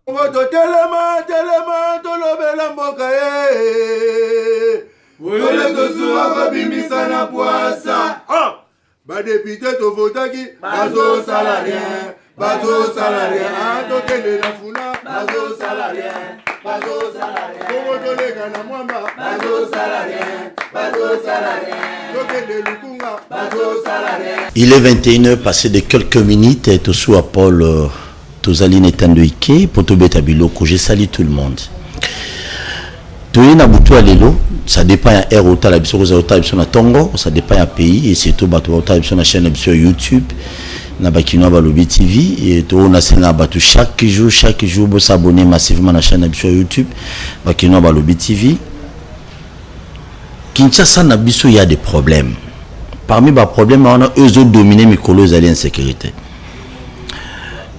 Il est 21h passé de quelques minutes et tout sous à Paul Tozaline Tandoike pour Tobeta Biloko. Je salue tout le monde. Toyena Boutou Alelo, ça dépend à Air Ota la biso Ota na Tongo, ça dépend à pays et surtout Bato Ota na chaîne sur YouTube, na Bakino Balobi TV et to na senga Batou chaque jour vous s'abonner massivement à la chaîne sur YouTube, Bakino Balobi TV. Kinshasa na biso il y a des problèmes. Parmi les problèmes, on a eux autres dominés Mikolo Zali insécurité.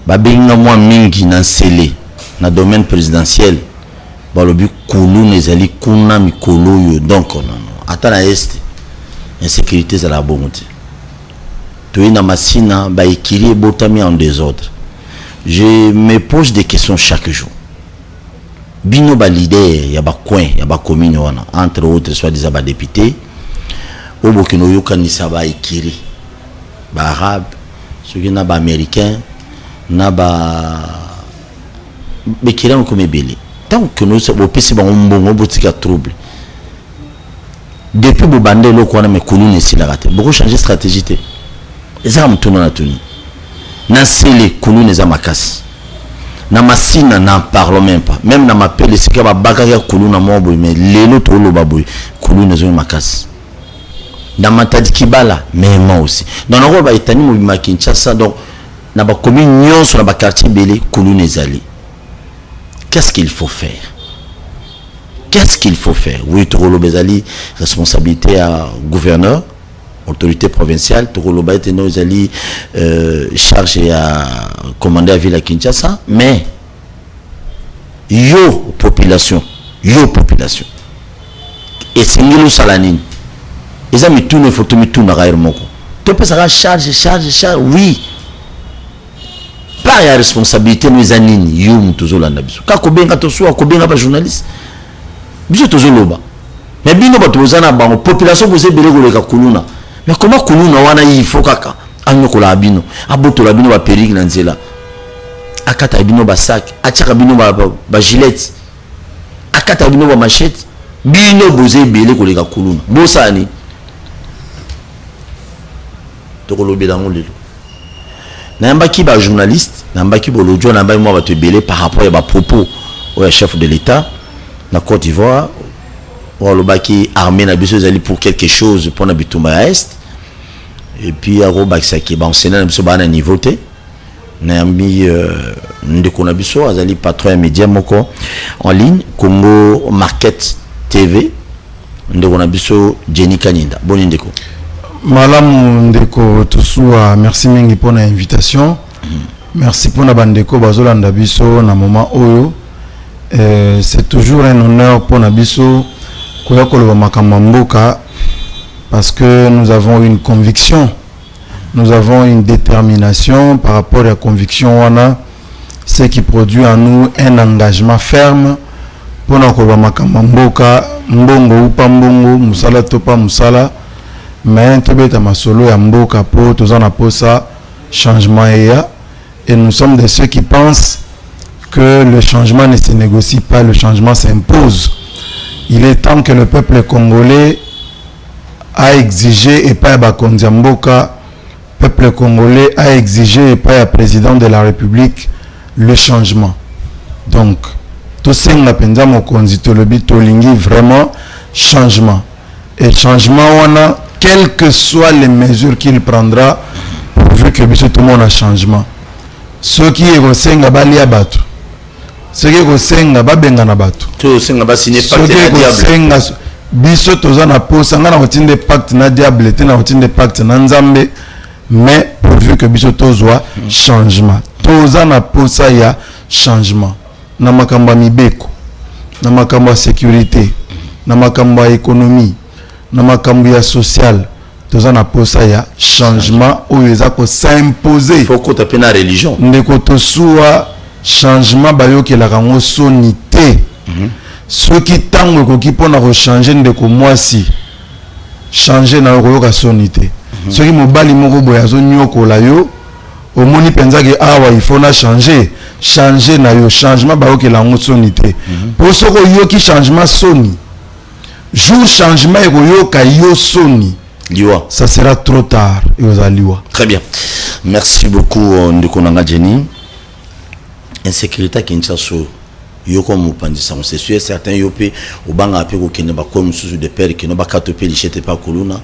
Babinga moi mingi na scellé na domaine présidentiel. Balobi Koulou Nezali Kuna Mikolo yo donc non. Attends la est insécurité za la bonté. Toina masina ba ekiri botami en désordre. Je me pose des questions chaque jour. Bino ba leader ya ba coin ya ba commune wana entre autres soit des ba députés. Obokino yokanisa ba ekiri ba arabe soki na ba américain na ba bekira comme belé tant que nous au pesi ba mbongo botika trouble depuis bo bande loko na me kulune sila rate beaucoup changer stratégie te ezaka mutono na tuni na sele kulune za makasi na masina na parle même pas même na mapele sika ba bakaka kuluna mobo mais lelo to lo baboy kulune zo makasi dans ma tête Kibala mais moi aussi dans le rôle Itani Mobima Kinshasa donc na ba commune nyon sur la quartier Belé Kulune Zali. Qu'est-ce qu'il faut faire? Oui, Togolo Bezali responsabilité à gouverneur autorité provinciale Togolo Baeteno Zali chargé à commander à ville à Kinshasa mais yo population et singilo salanine. Ils ont mis tout les photos, mis tout dans le moko. Tu peux ça charge, oui. Pas la responsabilité nous anini, yum toujours la nabiso. Quand kobenga to soit kobenga pas journaliste. Biso toujours loba. Mais bino ba tozana ba population vous ebele ko leka kuluna. Mais comment kuluna wana il faut kaka anyoko la bino. Aboto la bino ba perique na nzela. Akata bino ba sac, achaka bino ba gilet. Akata bino ba machette. Bino boze ebele ko leka kuluna. Bosani Namba qui ba journaliste, namba qui bolojo, namba moi va te belé par rapport à propos au chef de l'État na Côte d'Ivoire, ou le baki armé na biso zali pour quelque chose pour na bitumba est. Et puis à Robak qui ba enseigner na biso ba na niveau té. Nambi ndeko na biso azali patron média moko en ligne Congo Market TV. Ndeko na biso Jenny Kaninda. Bon ndeko. Malam ndeko tosua merci mingi pour l'invitation. Merci pour na bandeko bazolanda biso na moment oyo. C'est toujours un honneur pour na biso koya koloba makambo mboka parce que nous avons une conviction. Nous avons une détermination par rapport à la conviction wana, ce qui produit en nous un engagement ferme pour na koloba makambo mboka mbongo ou pas mbongo musala to pas musala. Mais tobeta masolo ya mboka po tozana posa changement et nous sommes de ceux qui pensent que le changement ne se négocie pas, le changement s'impose. Il est temps que le peuple congolais a exigé et pas Bakonzi Mboka, peuple congolais a exigé et pas président de la République le changement. Donc tout senga penza mokonzi tolobi tolingi vraiment changement et changement on a quelles que soient les mesures qu'il prendra, pourvu que tout le monde a changement. Ceux qui est au Senga Bali Abatu, ceux qui est au Senga Babengana Batu, ceux qui est au Senga Biso Tozana Posanga na routine de pacte na diable, na routine de pacte na Nzambe, mais pourvu que Biso Tozoa changement. Tozana Posa ya changement. Na makamba mibeko, na makamba sécurité, na makamba économie. Na makambu ya social toza na posa ya changement oyo eza ko s'imposer faut ko taper na religion ndeko tosua changement bayokelaka yango soni te. Soki ntango ekoki mpona kochange ndeko mwasi changer na koyoka soni te. Soki mobali moko boye azonyokola yo omoni mpenza ke awa il faut na changer na yo changement bayokela yango soni te. Po soko yoki changement soni jour changement ekoyoka yo soni liwa, ça sera trop tard et aux liwa. Très bien, merci beaucoup ndeko nanga Jenny. Insécurité Kinshasa yo comme pandisa on c'est sûr certains yo pe obanga pe ko kene ba comme sous de père qui no ba katope lichete pa kuluna.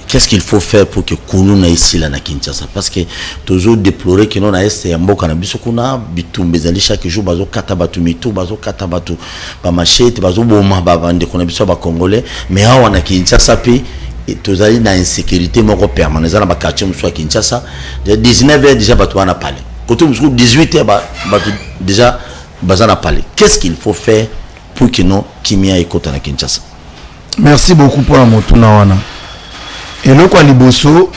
Qu'est-ce qu'il faut faire pour que kuluna ici là na Kinshasa, parce que toujours déplorer que non na est ya mboka na biso kuna bitumbe zali chaque jour bazo kata batu mitu bazo kata batu ba machete bazo boma ba bande kuna biso ba congolais mais hawa na Kinshasa pe tozali na insécurité moko permanente na ba quartier muso Kinshasa de 19h déjà batu wana parler côté muso 18h batu déjà bazana parler. Qu'est-ce qu'il faut faire pour que non kimia ekota na Kinshasa? Merci beaucoup pour la motuna wana. Et le quoi liboso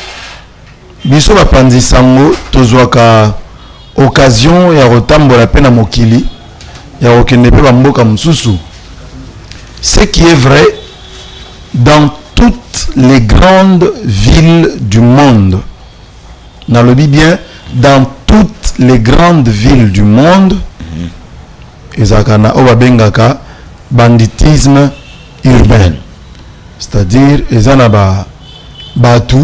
biso bapandi sango tozwaka occasion ya rotambola pena mokili ya okende pe bamboka mususu. Ce qui est vrai dans toutes les grandes villes du monde. Dans le bien, dans toutes les grandes villes du monde, ezakana obabengaka banditisme urbain. C'est-à-dire ezana batu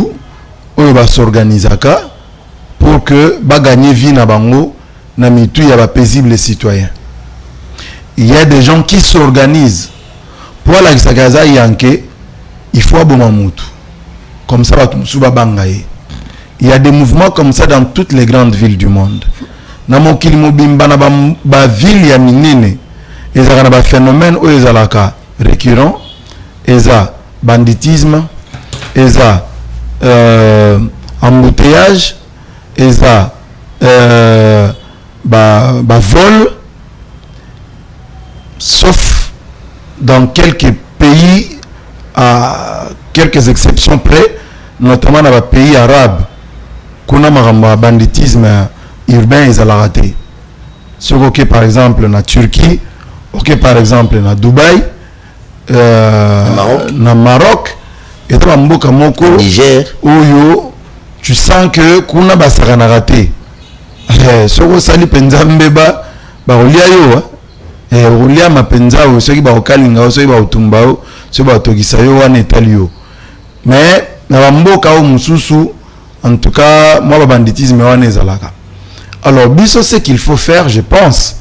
oyo ba s'organisaka pour que ba gagner vie na bango na mitu ya ba paisible citoyen. Il y a des gens qui s'organisent pour la kisakaza yanke il faut aboma mutu comme ça batu musuba bangaye. Il y a des mouvements comme ça dans toutes les grandes villes du monde. Na mokili mobimba na ba ville ya minene ezaka na ba phénomène oyo ezalaka récurrent eza banditisme eza embouteillage eza vol, sauf dans quelques pays à quelques exceptions près, notamment dans les pays arabes kuna maramba banditisme urbain ezalaka te. Ok, par exemple na Turquie, ok, par exemple na Dubaï, na Maroc, et dans mboka moko Niger oyo tu sens que kuna basaka raté. Soko sali penza mbeba ba olia yo olia mapenza o soki ba okalinga o soki ba utumba o soki ba tokisa yo wana etalio. Mais na mboka o mususu en tout cas moi ba banditisme wana ezalaka. Alors biso ce qu'il faut faire, je pense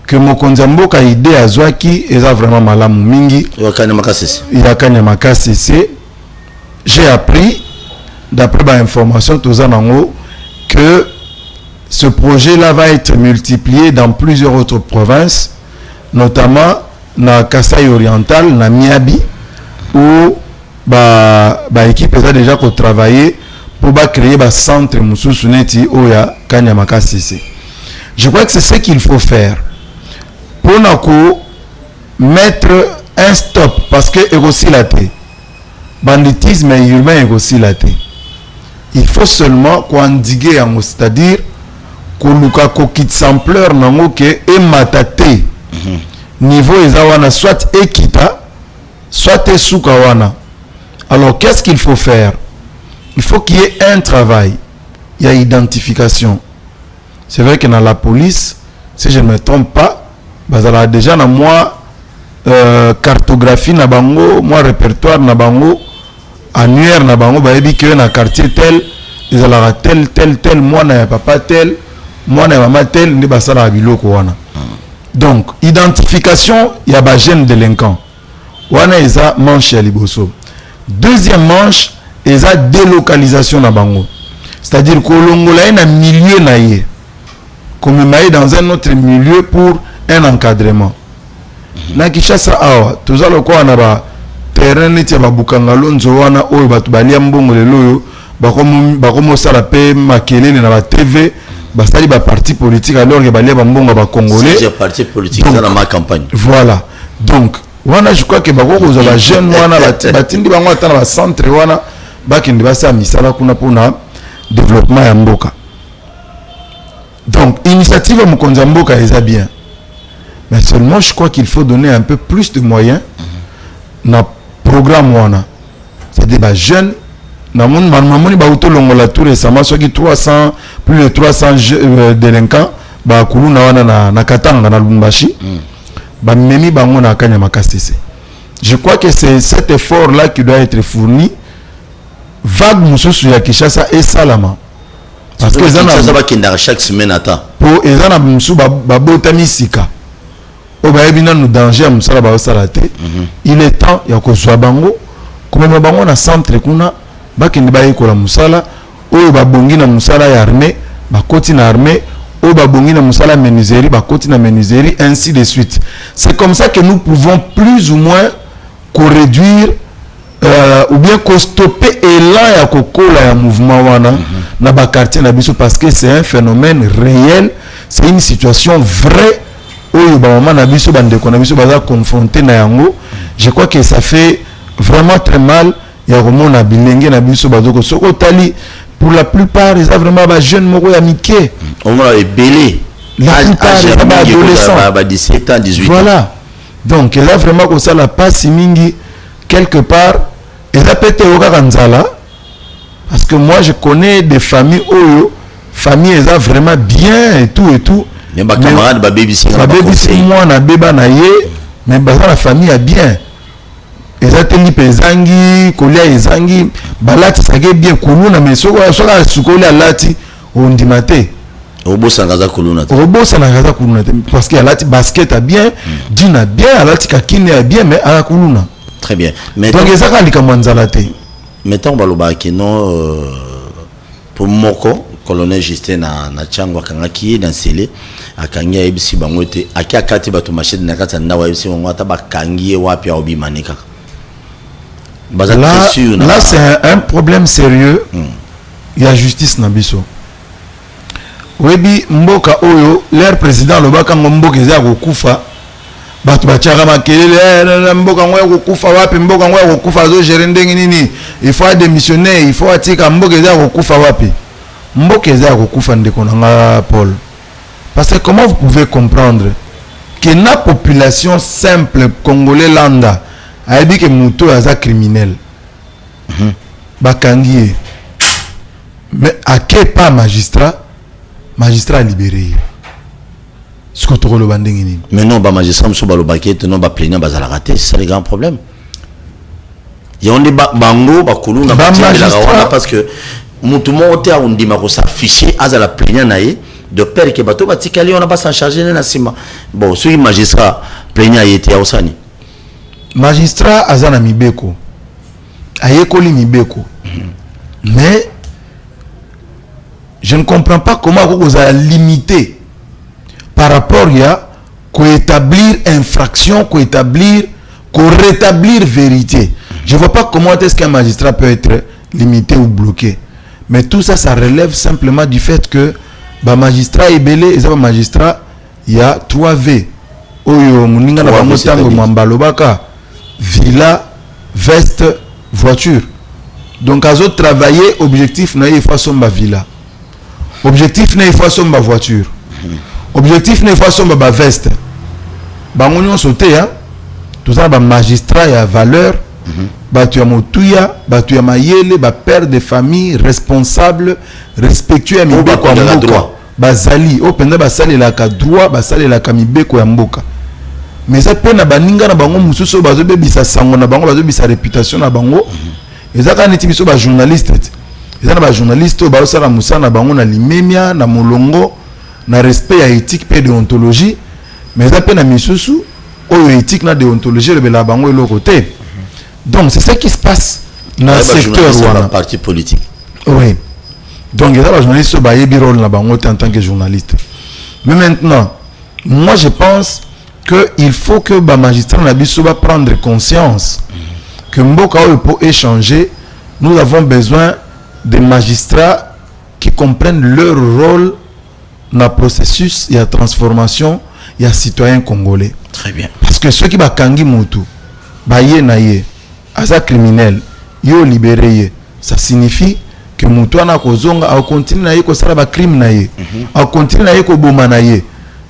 que mokonza mboka idée azwaki eza vraiment malamu mingi yakanya makasese. J'ai appris d'après ma information que ce projet-là va être multiplié dans plusieurs autres provinces, notamment na Kasai oriental, na Miabi, où équipe a déjà travaillé pour créer un centre mususuneti oya Kanyamaka CC. Je crois que c'est ce qu'il faut faire pour mettre un stop, parce que est aussi la thé. Banditisme urbain est aussi la thé. Il faut seulement endiguer, c'est-à-dire qu'on quitte sampleur nango ke et mataté niveau ezawana soit ekita soit esukawana. Alors qu'est-ce qu'il faut faire? Il faut qu'il y ait un travail, il y a identification. C'est vrai que dans la police, si je ne me trompe pas, bazala déjà na moi cartographie na bango, moi répertoire na bango, annuaire na bango, ba ebi que na quartier tel, ils ala tel moi na papa tel, moi na maman tel, ndi basala biloko wana. Donc identification, il y a ba jeune délinquant. Wana eza manche ya liboso. Deuxième manche, eza délocalisation na bango. C'est-à-dire que l'ongola est un milieu naïe, comme maïe dans un autre milieu pour un encadrement. Na Kinshasa awa, tout ça le quoi na ba terrain neti ba bukangalo nzowana oyo batu balia mbongo lelo bakomo sala pe makelele na ba TV basali ba parti politique alors que balia ba mbongo ba congolais. C'est parti politique dans ma campagne. Voilà. Donc wana je crois que bakoko za ba jeune wana batindi bango atana ba centre wana bakindi basa misala kuna pona développement ya mboka. Donc, initiative à Mokonzamboka est bien. Mais seulement, je crois qu'il faut donner un peu plus de moyens dans le programme. C'est-à-dire, les jeunes, normalement, tout récemment, ceux qui 300, plus de 300 délinquants, na Katanga, na Lubumbashi, je crois que c'est cet effort-là qui doit être fourni. Vague Moussou ya Kishasa et Salama. Parce que ça va qu'il chaque semaine attend. Pour ezana Moussou babotami sika. Obayebina nous danger musala ba salate. Il est temps ya ko swa bango. Comme bango na centre kuna bakende ba yekola musala oyo babongi na musala ya armée, bakoti na armée, oyo babongi na musala menuiserie, bakoti na menuiserie, ainsi de suite. C'est comme ça que nous pouvons plus ou moins réduire ou bien qu'on stopper élan ya kokola ya mouvement wana na ba quartier na biso, parce que c'est un phénomène réel, c'est une situation vraie oyo ba mama na biso bande ko na biso baza confronté na yango. Je crois que ça fait vraiment très mal ya komona bilenge na biso bazoko soko tali pour la plupart ils ont vraiment ba jeunes moko ya mike on va belé la plupart ba adolescents ba 17 ans 18 ans. Voilà, donc il a vraiment comme ça la passe mingi quelque part. Et ça peut être au Kanzala, parce que moi je connais des familles où famille est vraiment bien et tout et tout. Mais ma camarade ba baby c'est moi na beba na ye, mais la famille est bien. Et ça te lipe zangi, kolia ezangi, balati sage bien kuluna mais soka sukolia lati ondimate. Obosa ngaza kuluna. Obosa ngaza kuluna parce que alati basket a bien, dina bien, alati kakine a bien mais ala kuluna. Très bien. Donc, mettons baloba que non pour Moko, colonel Justin na Tchangwa Kangaki dans Sélé, à Kangi Ebisi Bangote, à Kiakati Batumaché de Nakata Nawa Ebisi Wangata Bakangi Wapia Obi Manika. Là, c'est un problème sérieux. Il y a justice Nabiso. Webi Mboka Oyo, l'air président Lobaka Mboka Zako Kufa. Batu bachaka makelele mboka ngoya kokufa wapi mboka ngoya kokufa zo gérer ndenge nini il faut démissionner il faut atika mboka eza kokufa wapi mboka eza kokufa ndeko nanga Paul. Parce que comment vous pouvez comprendre que la population simple congolais landa a dit que muto aza criminel bakangi mais à quel pas magistrat libéré. Mais non, magistrat non plaignant c'est ça le grand problème. Il y a des bango bakulu na parce que tout le monde a dit que s'afficher à la plaignant de père que bato batikali on n'a pas s'en charger na sima. Bon, celui magistrat plaignant était ausani. Magistrat azana mibeko. Ayekoli mibeko. Mais je ne comprends pas comment vous avez limité par rapport à établir infraction, rétablir vérité. Je ne vois pas comment est-ce qu'un magistrat peut être limité ou bloqué. Mais tout ça, ça relève simplement du fait que le magistrat est belé, et le magistrat, il y a 3 V. Villa, veste, voiture. Donc, à autres travailler, objectif, il faut son villa. Objectif, il faut son voiture. Objectif n'est pas son ba veste. Ba ngonion sauté hein. Tout ça ba magistrat ya valeur, ba tu ya motuya, ba tu ya mayele, ba père de famille responsable, respectueux mi ba kwa droit. Ba zali, o penda ba sali la ka droit, ba sali la ka mibeko ya mboka. Mais ça pe na baninga na bango mususu ba zo bebisa sango na bango ba zo bisa réputation na bango. Ezaka neti biso ba journaliste. Ezana ba journaliste ba osala musana bango na limemia na molongo. Na respect à éthique et déontologie, mais ça peut na misusu ou éthique na déontologie le bela bango et le côté. Donc c'est ce qui se passe dans le secteur ou un parti politique. Oui. Donc il y a des journalistes qui ont rôle na bango en tant que journaliste. Mais maintenant, moi je pense que il faut que ba magistrat na biso va prendre conscience que mboka pour échanger, nous avons besoin de magistrats qui comprennent leur rôle dans le processus, il y a transformation, il y a citoyens congolais. Très bien. Parce que ceux qui ba kangi mutu, ba ye na ye, asa criminel, yo libéré, ça signifie que Moutouana Kozonga a continué à y sala ba crime naïe, a continué à y boma naïe.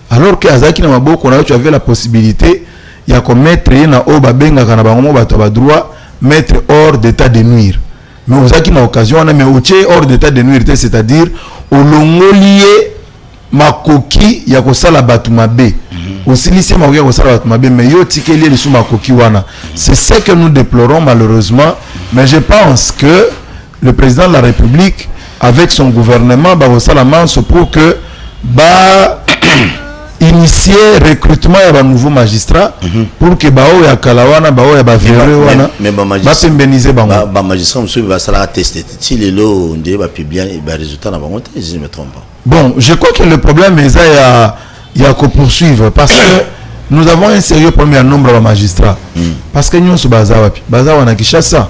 Alors que Azaki na maboko na tu avais la possibilité ya ko mettre na oba benga kana bango bato ba droit mettre hors d'état de nuire. Mais Azaki na occasion on a mais hors d'état de nuire, c'est-à-dire au longolier makoki ya ko sala batu mabe. Aussi lycée makoki ya ko sala batu mabe mais yo tikeli le sous makoki wana. C'est ce que nous déplorons malheureusement, mais je pense que le président de la République, avec son gouvernement, va aussi la main pour que initier recrutement de nouveaux magistrats pour que bao ya kalawana bao ya bavere wana ba pembeniser bango ba magistrat monsieur va sala tester si les lots on va publier ba résultats na bango je me trompe pas. Bon, je crois que le problème est il y a qu'à poursuivre parce que nous avons un sérieux premier nombre de magistrats parce que nous sommes baza na Kinshasa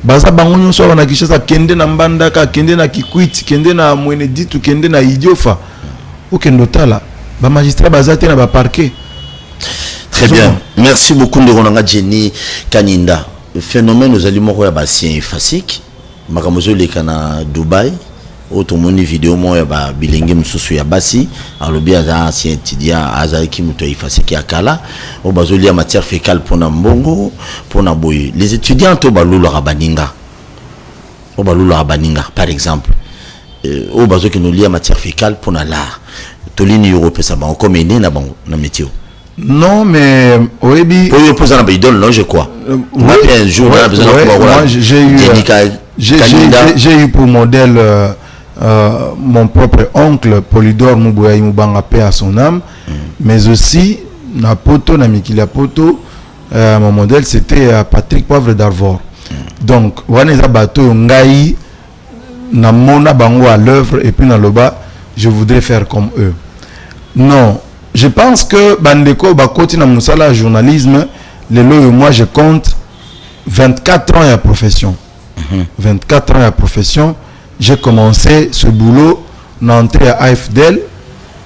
baza bango nyonso wana Kinshasa kende na Mbandaka kende na Kikwiti kende na Mweneditu kende na Idiofa okendotala ba magistrat baza te na ba parquet. Très bien, merci beaucoup Ndonga Jenny Kaninda. Le phénomène nous allons moko ya basien fasik makamozo leka na Dubai automoni vidéo mo ya ba bilenge mususu ya basi alobi aza ancien étudiant azaki muto ifasiki akala o bazoli ya matière fécale pona mbongo pona boye les étudiants to balulu rabaninga o balulu rabaninga par exemple o bazoki no lia matière fécale pona l'art tolini europe ça ba comme ene na bango na métier. Non mais oebi pour poser na idole non je crois un jour on a besoin j'ai eu pour modèle mon propre oncle Polydore Mouboya Moubanga paix à son âme, mais aussi na poto na Mikila poto mon modèle c'était Patrick Poivre d'Arvor. Donc waneza bateau ngai na mona bango à l'œuvre et puis na loba je voudrais faire comme eux. Non, je pense que bandeko bakoti na musala journalisme le lo moi je compte 24 ans à profession. 24 ans à profession. J'ai commencé ce boulot d'entrée à AFDL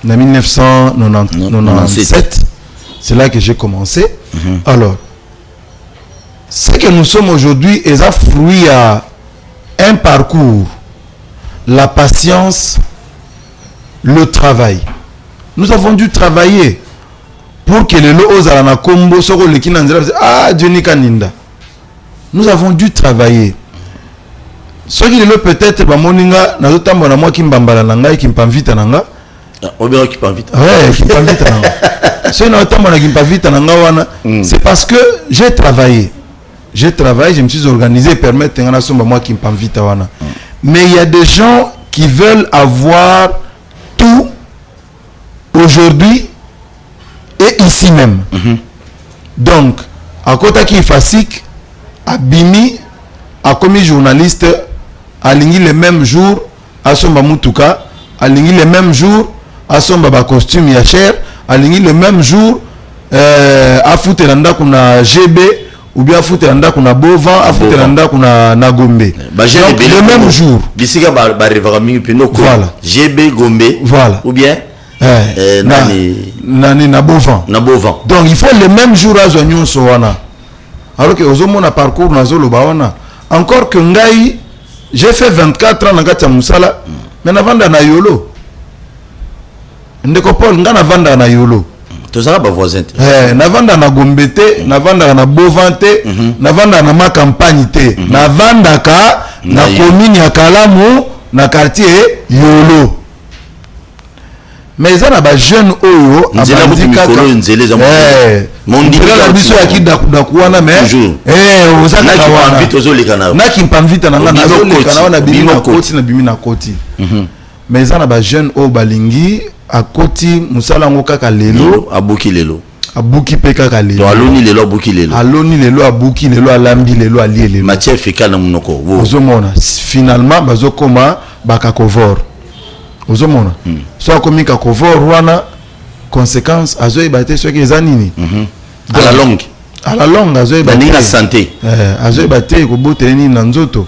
en 1997. C'est là que j'ai commencé. Alors, ce que nous sommes aujourd'hui est un fruit à un parcours, la patience, le travail. Nous avons dû travailler pour que les lots à la combo soient les qui ah Jenny Kaninda. Nous avons dû travailler. Ce qui est peut-être moninga na zotambo na moi qui mbambala na ngai qui mpamvita na nga obero qui mpamvita ouais qui mpamvita na nga c'est na zotambo na qui mpamvita na nga wana c'est parce que j'ai travaillé je me suis organisé permettre ngana somba moi qui mpamvita wana mais il y a des gens qui veulent avoir tout aujourd'hui et ici même donc à côté qui fasik abimi a commis journaliste alingi le même jour à son Mutuka, alingi le même jour à son baba costume ya cher, alingi le même jour à Foutelanda kuna GB ou bien à Foutelanda kuna Bovan, à Foutelanda kuna Nagombe. Le même jour. D'ici que voilà. GB Gombe. Voilà. Ou bien Nani na Bovan. Na Bovan. Donc il faut le même jour à Zonyon Sowana. Alors que Ozomo na parcours na Zolo Bawana. Encore que ngai j'ai fait 24 ans na kati ya musala mais na vanda na yolo ndeko Paul nga na vanda na yolo to ça ba voisin na vanda na Gombete na vanda na Bovante na vanda na ma campagne te na vanda ka na commune ya Kalamu na quartier yolo mais ça na ba jeune oyo abandika mondika la biso ya kidakuwana mais ozaka kawana na kimpamvita na nga nazoleka na wana bimi na koti mais ça na ba jeune oyo balingi akoti musala ngo kaka lelo abuki pe kaka lelo aloni lelo abuki lelo alambi lelo alie lelo matière fécale na munoko ozomona finalement bazokoma bakakovor ozomona so akomi kakovor wana conséquence azoyeba te soki eza nini à la longue azoyeba te na santé azoyeba te kobotela nini na nzoto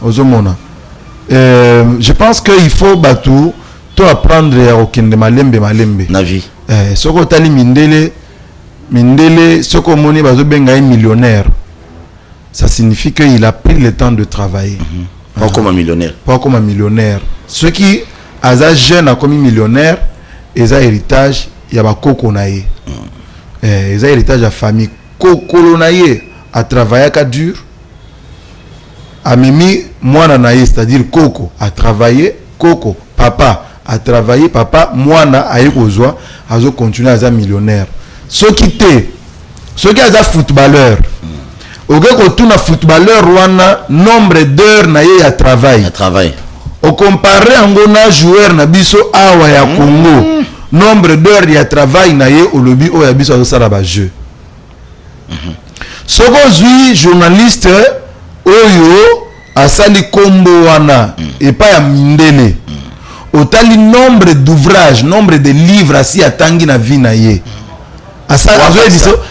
ozomona je pense que il faut batu to apprendre ya kokende malembe na vie soko otali mindele soko omoni bazobenga ye millionnaire ça signifie qu'il a pris le temps de travailler pas comme un millionnaire. Pas comme un millionnaire. Ceux qui aza jeune a comme millionnaire, ils ont héritage, il y a koko naie. Ils ont héritage à famille. Koko naie a travaillé à dur. A mimi mwana naie, c'est-à-dire koko a travaillé, koko papa a travaillé, papa mwana a ekozwa, a continué à être millionnaire. Ceux qui sont footballeurs. Au gars qu'on a footballeur wana nombre d'heures na ye à travail. Au comparé à un joueur na biso awa ya Congo, nombre d'heures ya travail na ye au lobby o ya biso ça là jeu. Sokozui journaliste oyo asali kombo wana et pas ya mindele. Otali nombre d'ouvrages, nombre de livres asi atangi na vie na ye. Asa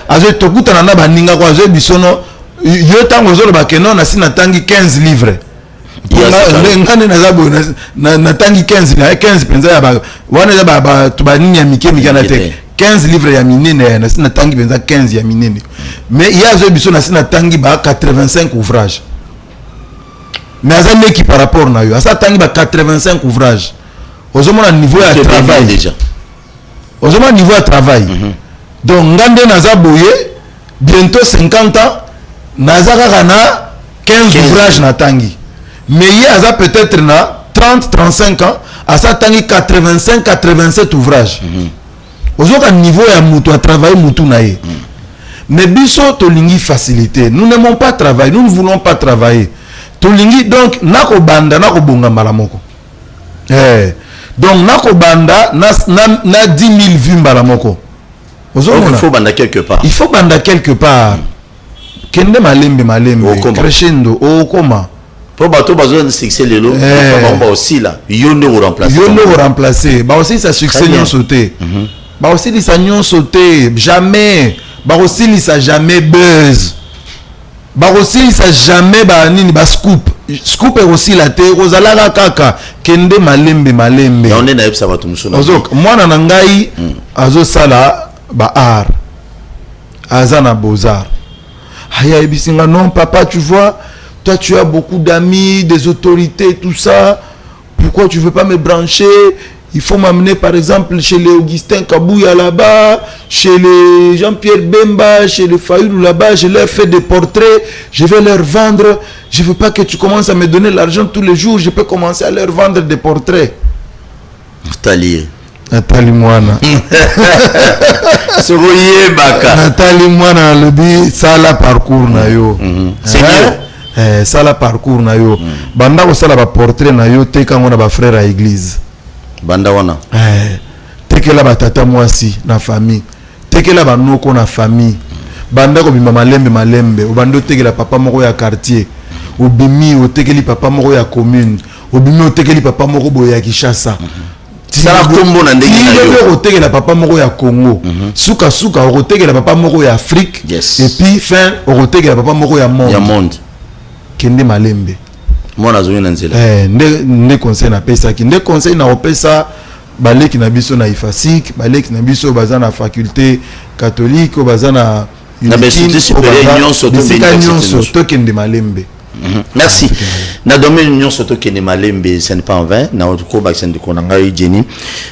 azo tokuta na baninga kwa azo bisono yo tango zolo bakeno na sina tangi 15 livres. Ngane na zabo na tangi 15 penza ya ba wana za ba tubanini ya mike na te 15 livres ya minene na sina tangi penza 15 ya minene. Mais il y a zo biso na sina tangi ba 85 ouvrages. Mais azane qui par rapport na yo asa tangi ba 85 ouvrages. Ozomona niveau ya travail déjà. Ozomona niveau ya travail. Donc ngande na zaboye bientôt 50 ans nazaka na 15 ouvrages na tangi. Mais il y a peut-être na 30-35 ans à ça tangi 85-87 ouvrages. Ozoka niveau ya mutu à travailler mutu na ye. Mais biso tolingi facilité. Nous n'aimons pas travailler, nous ne voulons pas travailler. Tolingi donc nako banda nako bonga malamoko. Donc nako banda na 10 000 vues malamoko. Il faut banda quelque part. Il faut banda quelque part. Kende malembe crescendo okoma. Pour bateau besoin de succès lelo, on va aussi là. Yondo remplacer. Ba aussi ça succès non sauté. Ba aussi ça non sauté jamais. Ba aussi ça jamais buzz. Ba aussi ça jamais ba nini ba scoop. Scoop est aussi la terre ozalaka kaka kende malembe. Et on est na ça va tout musona. Ozok mwana na ngai azo sala ba art. Azana Beaux-Arts. Aya ebisinga non papa tu vois toi tu as beaucoup d'amis des autorités tout ça pourquoi tu veux pas me brancher il faut m'amener par exemple chez les Augustin Kabouya là-bas chez les Jean-Pierre Bemba chez les Fayoulou là-bas je leur fais des portraits je vais leur vendre je veux pas que tu commences à me donner l'argent tous les jours je peux commencer à leur vendre des portraits Nathalie Mwana Sogoye Baka Nathalie Mwana lobi sala parcours na yo c'est mieux sala parcours na yo banda ko sala ba portrait na yo te kango na ba frère à église banda wana tekela ba tata mwasi na famille tekela ba noko na famille banda ko bima malembe obando tekela papa moko ya quartier obimi otekeli papa moko ya commune obimi otekeli papa moko boya ya Kinshasa sala kombo na ndenge na yo otekela papa moko ya Congo suka otekela papa moko ya Afrique et puis fin otekela papa moko ya monde kende malembe mona zo na nzela nde conseil na pesa ki nde conseil na opesa baleki na biso na ifasik baleki na biso bazana faculté catholique bazana université supérieure nyonso to kende malembe. Merci. Na domaine union surtout que ne malembe ce n'est pas en vain na otko baksen de konanga Jenny.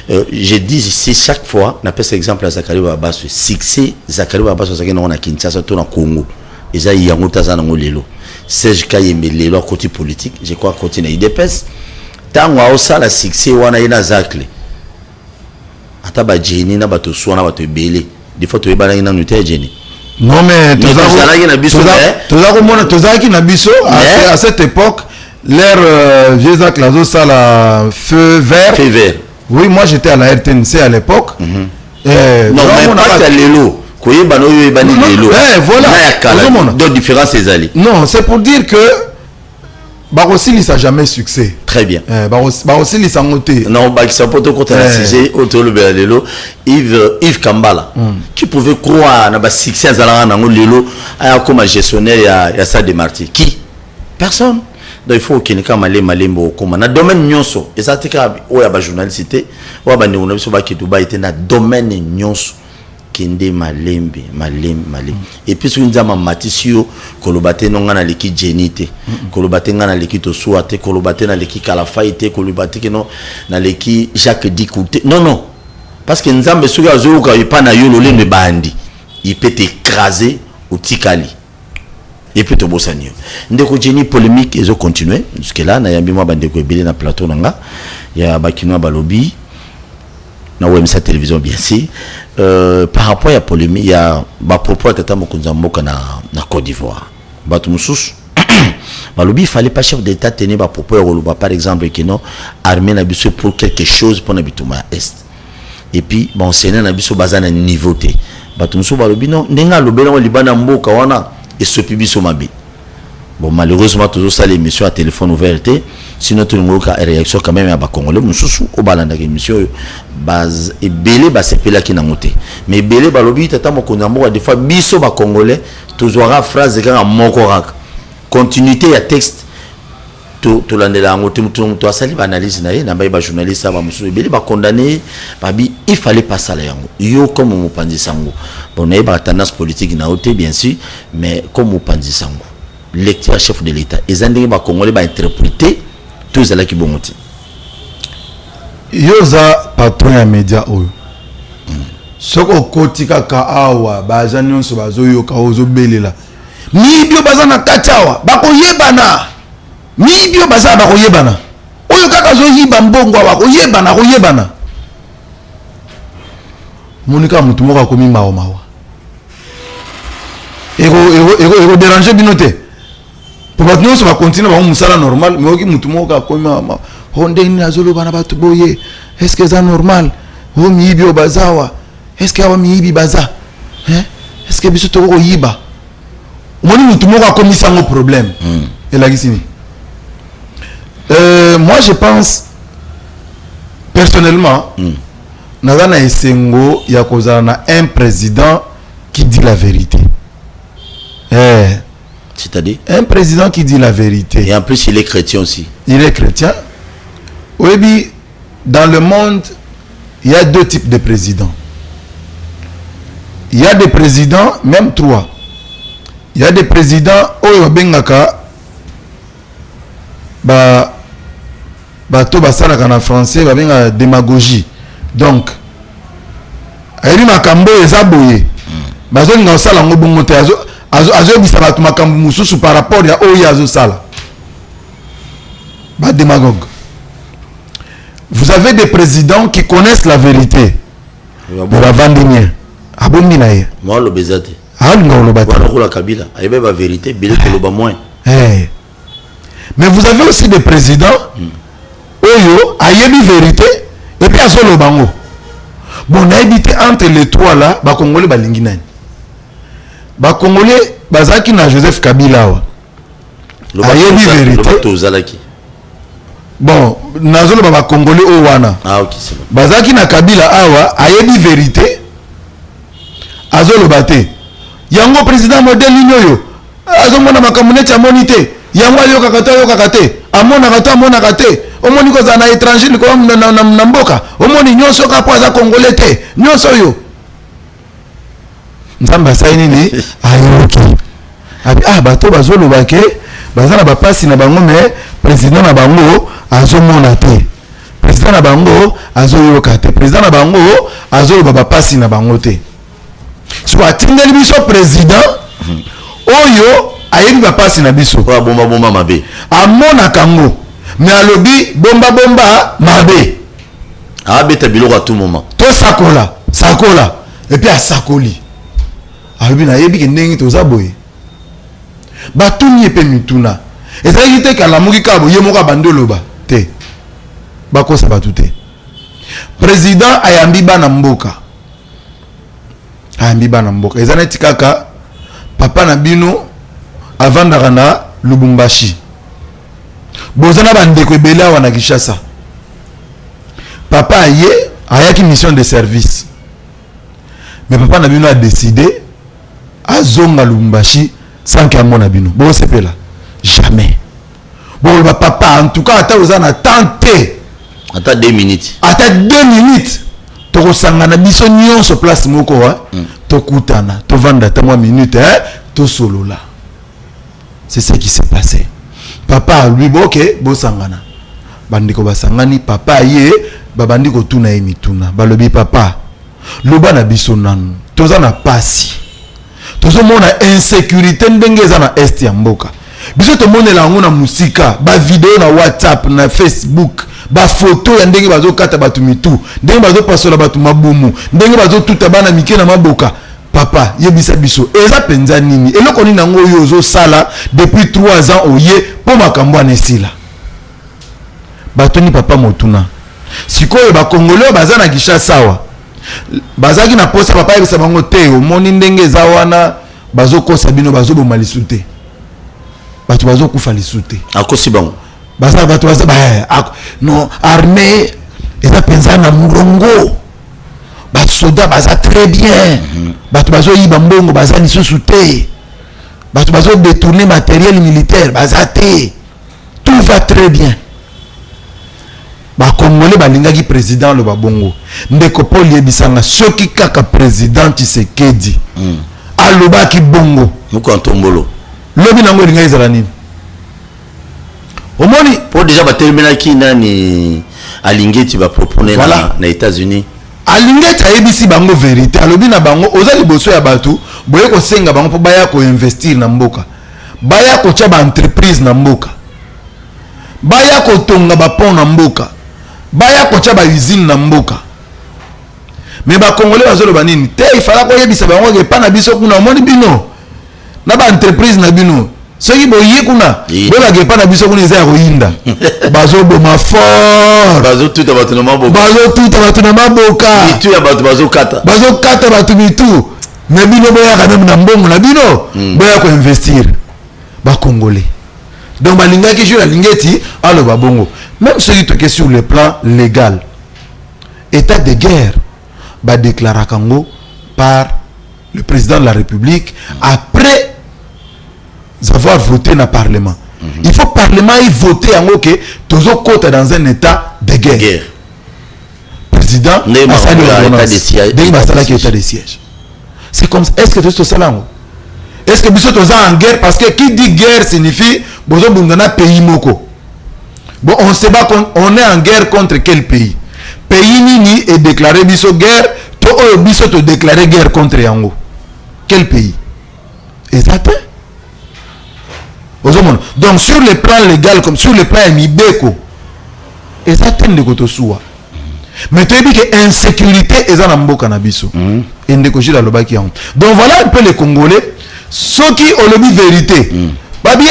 Je dis ici chaque fois na pesa exemple à Zakari Babaso succès Zakari Babaso ça na Kinshasa to na Congo eza yango tazana ngolelo Serge Kayembe lelo côté politique je crois côté na IDPS tango osa la succès wana ina zakle ata ba Jenny na bato swana bato belé des fois to ebana ina nuté Jenny. Non mais à cette époque l'air vieux Zach Lazo ça la feu vert. Oui moi j'étais à la RTNC à l'époque. Non mais pas à l'élo. Voilà. D'autres différences c'est ali. Non c'est pour dire que Barosili ça jamais succès. Très bien. Barosili ça monté. Non, ça peut te compter la CG autour le Lelo Yves Kambala qui pouvait croire na succès à la Lelo comme gestionnaire ya ça de Marty. Qui? Personne. Donc il faut qu'il n'y ait pas malembo comme na domaine nyonso et ça te ka o ya ba journalité o ba néonabiso ba ki Dubaï était na domaine nyonso kende malembe et puis ce nzama matisio kolobate nonga na leki jenite kolobate ngana leki to soate kolobate na leki kalafaite kolobate ke no na leki Jacques Dikoute non parce que nzambe soki azoyoka epa na yo lolendo bandi il peut t'écraser au tikali et puis tobosani yo ndeko jeni polémique ezo continuer jusque là na yambi mwa bandeko ebele na plateau nanga ya bakino balobi na WMSA télévision bien sûr par rapport à polémique il y a ba propos tata mokonza mboka na Côte d'Ivoire batu mususu balobi il fallait pas chef d'état tenir ba propos ya par exemple que non armée na biso pour quelque chose pour na bituma est et puis bon séné na biso bazana niveau té batu mususu balobi non ndenga lobela wa libana mboka wana et ce biso mabe. Bon, malheureusement, toujours ça, l'émission à téléphone ouvert. Sinon, tout le monde a réaction quand même à Congolais. Nous sommes au balanda l'émission. Base et belé, bah, c'est là qui n'a monté. Mais belé, bah, l'objet, t'as mon connambo, des fois, biso, bah, Congolais, toujours la phrase de quand à mon corac. Continuité à texte. Tout l'année là, tout a sali, bah, analyse, n'a pas journaliste, ça va, monsieur, belé, bah, condamné, bah, il fallait pas ça, là, yo, comme on pense sango. Bon, on a pas tendance politique, n'a pas bien sûr, mais comme on pense sango. Lecteur chef de l'État et zandé ba congolais ba interpréter tous cela qui bon moti yoza patron ya média oyo soko kotika ka awa ba janyon so bazo yoka ozo belela mibio bazana kachawa ba koyebana mibio bazana ba koyebana oyo kaka zo yiba mbongo wa koyebana monika mutu moko akomi mawa ego déranger binote pour maintenant ça va continuer à faire normal mais ok mutu moka koma honde ni azolo bana batu boye est-ce que c'est normal o miibi o bazawa est-ce que awa miibi baza est-ce que biso to ko yiba moni mutu moka komi sango problème et la gisini moi je pense personnellement nazana esengo ya kozana un président qui dit la vérité. C'est-à-dire un président qui dit la vérité. Et en plus, il est chrétien aussi. Il est chrétien. Oui, dans le monde, il y a deux types de présidents. Il y a des présidents, même trois. Il y a des présidents, Oyo Bengaka, Bato Basalaka en français, Babenga démagogie. Donc, Aïri Makambo et Zaboye. Bazon Gansala Ngobongote azo bisaba tu makambo mususu par rapport ya oyo azo sala. Ba démagogue. Vous avez des présidents qui connaissent la vérité. De la Vandémien. Abombi na ye. Moi le bezate. Ah non le bata. Voilà la Kabila. Ayebe ba vérité, bile que le ba moins. Mais vous avez aussi des présidents oyo ayebi vérité et puis azo lo bango. Bon, on a habité entre les trois là, ba Congolais ba linginani. Ba Congolais bazaki na Joseph Kabila wa. Ayebi vérité. Bon, nazolo ba Congolais o wana. Ah OK, c'est bon. Bazaki na Kabila awa ayebi vérité. Azolo bate. Yango président modèle nyoyo. Azomona makamune monité. Yango yo kakate. Amona kate. Omoni ko za na étranger ko na mboka. Omoni nyonso ka poza Congolais te. Nyonso yo. Nzamba saini ni ayoki. Bato bazolo bake bazana ba pasi na bango mais président na bango azomona te. Président na bango azoyoka te. Président na bango azolo ba pasi na bango te. Soit tindeli biso président oyo ayebi ba pasi na biso. Kwa bomba mabe. Amona kango mais alobi bomba mabe. Abeta biloko à tout moment. To sakola et puis a sakoli. Alobi na yebi ke ndenge toza boye. Batuni epe mituna. Ezali te kala muki kabo ye moka bandoloba te. Bakosa batu te. Président ayambi bana mboka. Ezana tikaka papa na bino avandaka na Lubumbashi. Bozana bandeko ebele awa na Kinshasa. Papa aye ayaki mission de service. Mais papa na bino a décidé azonga Lubumbashi sans qu'il amona bino. Bon c'est pas là. Jamais. Bon papa en tout cas ata ozana tenter. Ata 2 minutes. Ata 2 minutes. toko sangana biso nyonso place moko wa tokutana tovanda ta 1 minute to solola. C'est ce qui s'est passé. Papa lui boke bo sangana bandiko basangani papa ye babandi ko tuna emituna balobi papa loba na biso nanu toza na pasi tozo mona insécurité ndenge za na est ya mboka biso to monela ngo na musika ba video na WhatsApp na Facebook ba photo ya ndenge bazo kata batu mitu ndenge bazo pasola batu mabumu ndenge bazo tuta bana mike na maboka. Papa yebisa biso eza penza nini eloko nini nango yo zo sala depuis 3 ans oye po makambo anesila batoni papa motuna sikoyo ba Congolais bazana kisha sawa bazaki na posa papa yebisa bango te omoni ndenge za wana bazokosa bino bazoboma lisute bato bazokufa lisute akosi bango baza bato baza no armée eza penza na murongo bato soda baza très bien bato bazo yiba mbongo baza lisusu te bato bazo détourner matériel militaire baza te tout va très bien. Ba Congolais balingaki président le babongo ndeko Paul yebisanga soki kaka président Tshisekedi alobaki bongo muko antombolo lobi nango linga ezala nini omoni po déjà ba terminer ki nani alingeti ba proposer na États-Unis alingeti ayebisi bango vérité alobi na bango oza liboso ya bato boye ko senga bango po baya ko investir na mboka baya ko tia ba entreprise na mboka baya ko tonga ba pont na mboka baya kocha ba usine na mboka mais ba Congolais bazolo banini te ifala ko yebisa bango ke pana biso kuna omoni bino na ba entreprise na bino soki boye kuna bola ke pana biso kuna eza ko yinda bazo boma fort bazo tuta batu na maboka bitu ya batu bazo kata batu bitu na bino boya ka même na mbongo na bino boya ko investir ba Congolais. Donc balinga ki joue la lingeti alo babongo même ceux qui sont sur le plan légal état de guerre ba déclaré Congo par le président de la République après avoir voté dans le parlement. Il faut parlement y voter en OK tozo kota dans un état de guerre. Président état de siège. C'est comme ça. Est-ce que tout ça là est-ce que biso toza en guerre parce que qui dit guerre signifie bozo bundana pays moko. Bon on se bat on est en guerre contre quel pays? Pays nini est déclaré biso guerre to biso to déclarer guerre contre yango. Quel pays? Exact. Donc sur le plan légal comme sur le plan mibeko exact ndeko to suwa. Mais tu dis que insécurité est dans mboka na biso. Et ndeko jila lobaki yango. Donc voilà un peu les Congolais. Ceux qui ont le vérité, babi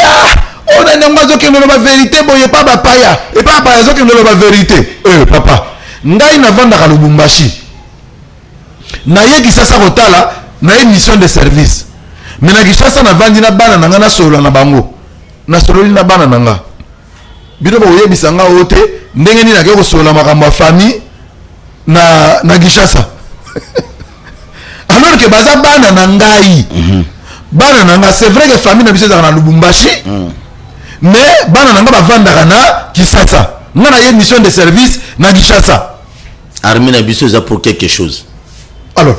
on a n'importe qui ne la vérité, boye pas papa et pas papa qui ne la vérité. Papa, ngai na vanda ka Lubumbashi. Na ye ki sasa kotala na mission de service. Mais na kishasa na vandi na bana nanga na solo na bango. Na solo na bana nanga. Bino boye bisanga ote ndenge ni na ke ko solo makambo famille na Kishasa. Alors que baza bana na ngai. Bana nanga c'est vrai que famille na biso za na Lubumbashi mais bana nanga bavanda na Kishasa nga na mission de service na Kishasa armée na biso za pour quelque chose alors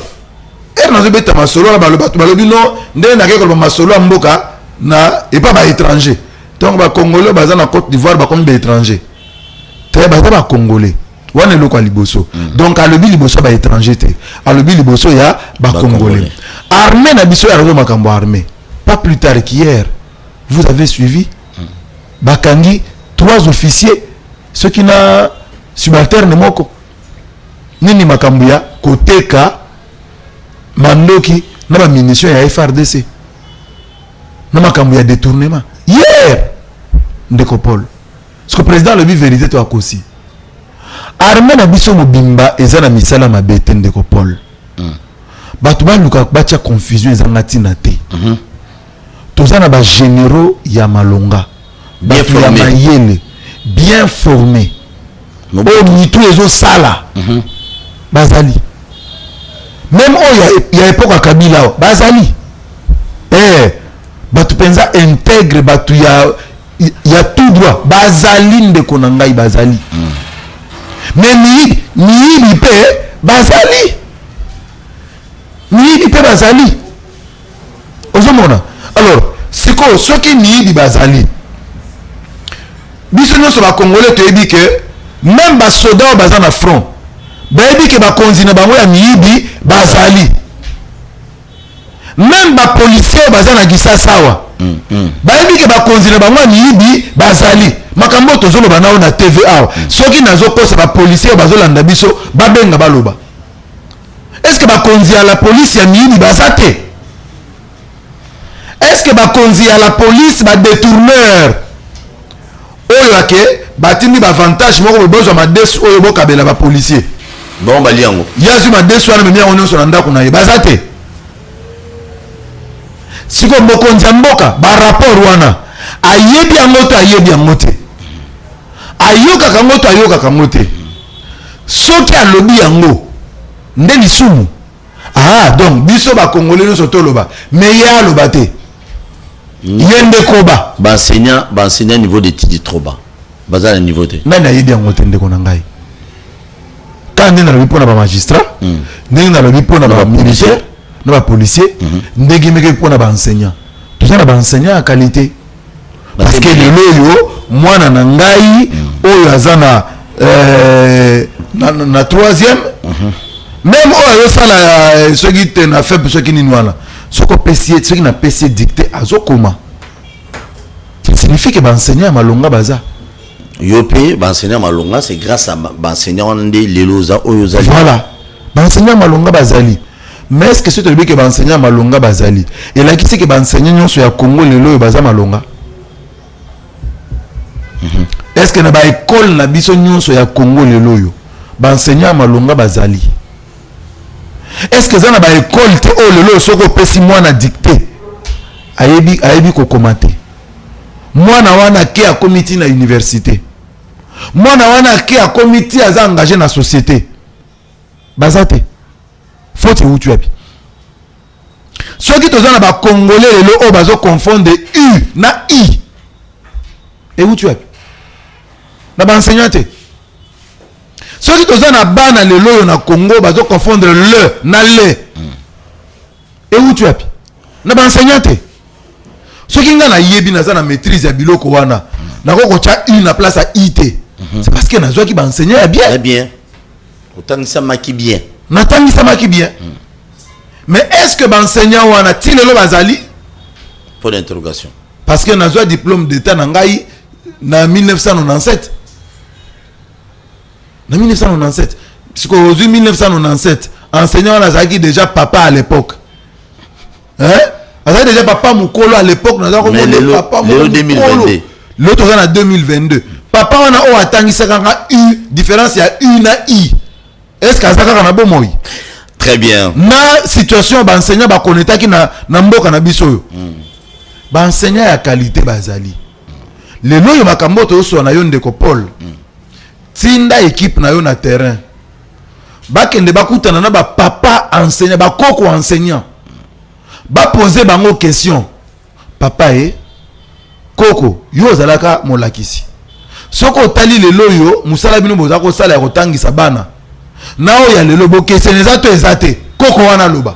na zo beta masolo na balobi no ndé na ke ko masolo mboka na et pas ba étranger donc ba Congolais baza na Côte d'Ivoire ba comme ba étranger te ba Congolais wana loko liboso donc alobi liboso ba étranger te alobi liboso ya ba Congolais. Armée na biso ya rozo makambo armée pas plus tard qu'hier vous avez suivi bakangi 3 officiers ceux qui na subalterne moko nini makambo ya koteka mandoki na ba munitions ya FRDC na makambo ya détournement hier ndeko Paul ce que président le vérité to akosi armée na biso mobimba eza na misala mabete ndeko Paul bato baluka batia confusion ezanga tina te tozana ba généraux ya malonga bien formé mayele bien formé o mitu ezo sala bazali même ya époque ya Kabila bazali bato penza intègre bato ya tout droit bazali ndeko na ngai bazali mais ni pe bazali miyibi pe bazali ozomona alors siko soki miyibi bazali biso nyonso bakongole toyebi ke même basoda baza na front bayebi ke bakonzi na bango ya miyibi bazali même bapolisier baza na Kisasa awa bayebi ke bakonzi na bango ya miyibi bazali makambo tozoloba nao na TV awa soki nazokosa bapolisier bazolanda biso babenga baloba est-ce que bakonzi ya la police ya miyibi baza te est-ce que bakonzi ya la police badétourneur oyo ake batindi bavantage moko bozwa madesu oyo bokabela bapolisier bon bali yango yasu madesu wana memi yango nyonso na ndako na ye baza te siko mokonzi ya mboka barapport wana ayebi yango to ayebi yango te ayokaka yango to ayokaka yango te soki alobi yango nde lisumu donc biso bakongole nyonso toloba me ye aloba te ye nde koba baenseignant niveau d'étude trop bas baza na niveau te nani ayebi yango te ndeko na ngai ka nde nalobi mpo na bamagistrat ndenge nalobi mpo na bamilitaire na bapolisier ndenge meke mpo na baenseignant toza na baenseignant ya qualité parce que lelo oyo mwana na ngai oyo aza na troisième même oyo azosala soki te na faible soki nini wana soki opesi ye soki na pesi ye dicté azokoma ça signifie que baenseignant ya malonga baza yo pe baenseignant malonga c'est grâce à baenseignant wana nde lelo oza oyo ozali voilà baenseignant malonga bazali mais est-ce que soki tolobi ke baenseignant malonga bazali elakisi ke baenseignant nyonso ya Congo lelo oyo baza malonga est-ce que na baekole na biso nyonso ya Congo lelo oyo baenseignant malonga bazali est-ce que eza na baekole te oyo lelo soki opesi mwana dicté ayebi kokoma te mwana wana ke akomi ti na université mwana wana ke akomi ti aza engagé na société baza te faute euti wapi soki toza na bakongole lelo oyo bazoconfondre u na i euti wapi na baenseignant te soki toza na bana lelo oyo na Congo bazoconfondre le na le euti wapi na baenseignant te soki nga nayebi naza na maîtrise ya biloko wana nakokotya u na place ya i te c'est parce que nazwaki baenseignant ya bien otangisamaki bien natangisamaki bien mais est-ce que baenseignant wana ti lelo bazali pour l'interrogation parce que nazwa diplôme d'état na ngai na 1997 na 1997 siko ozwi 1997 enseignant wana azalaki déjà papa à l'époque azalaki déjà papa mukolo à l'époque nazwa komona papa mukolo 2022 lelo toza na 2022 papa wana oyo atangisaka nga u différence ya u na i est-ce que aza kaka na bomoi très bien na situation baenseignant bakonetaki na mboka na biso oyo baenseignant ya qualité bazali lelo oyo makambo toyosola na yo ndeko Paul tinda équipe na yo na terrain bakende bakutana na bapapa enseignant bakoko enseignant baposer bango question papa koko yo ozalaka molakisi soko otali lelo yo musala bino boza kosala ya kotangisa bana na oyo ya lelo bokesene eza to eza te koko wana loba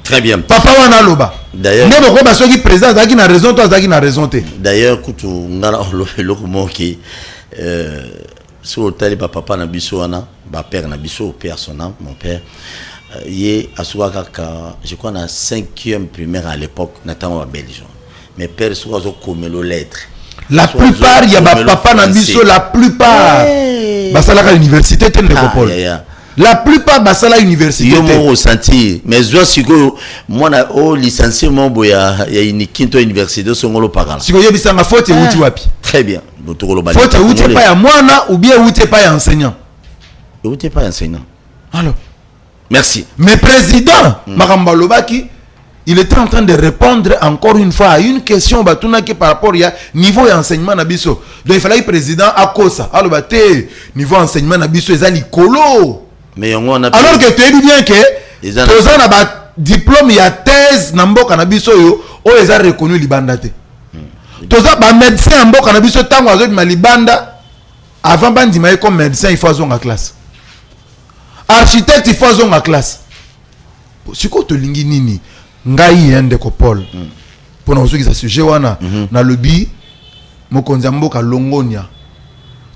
très bien papa wana loba d'ailleurs nde bokoyeba soki président azalaki na raison to azalaki na raison te d'ailleurs kutu ngana eloko moki si otali bapapa na biso wana bapère na biso père son âme mon père ye asuka kaka je crois na 5e primaire à l'époque na ntango babelge mais père soki azokomelo lettre la plupart ya bapapa na biso la plupart basalaka université te ndeko Paul la plupart basala université yo mo ressentir mais zo siko mwana o licencié mo ya inikinto université songolo pakala siko yebisanga faute euti wapi très bien botokolo bali faute euti pa ya mwana ou bien euti pa ya enseignant euti pa ya enseignant alors merci mais président Makamba Lobaki il était en train de répondre encore une fois à une question batunaki par rapport à niveau d'enseignement na biso. Donc il fallait que le président akosa alors niveau enseignement na biso ezali kolo. Mais on a alors que tu dis bien que toza na ba diplôme ya thèse na mboka na biso yo o eza reconnu libanda te. Toza ba médecin mboka na biso tango azo ma libanda avant bandima comme médecin il faut azonga classe. architecte il faut zonga classe siko to lingi nini ngai yende ko Paul pour nous qui sujet wana na lobby mokonzi mboka longonia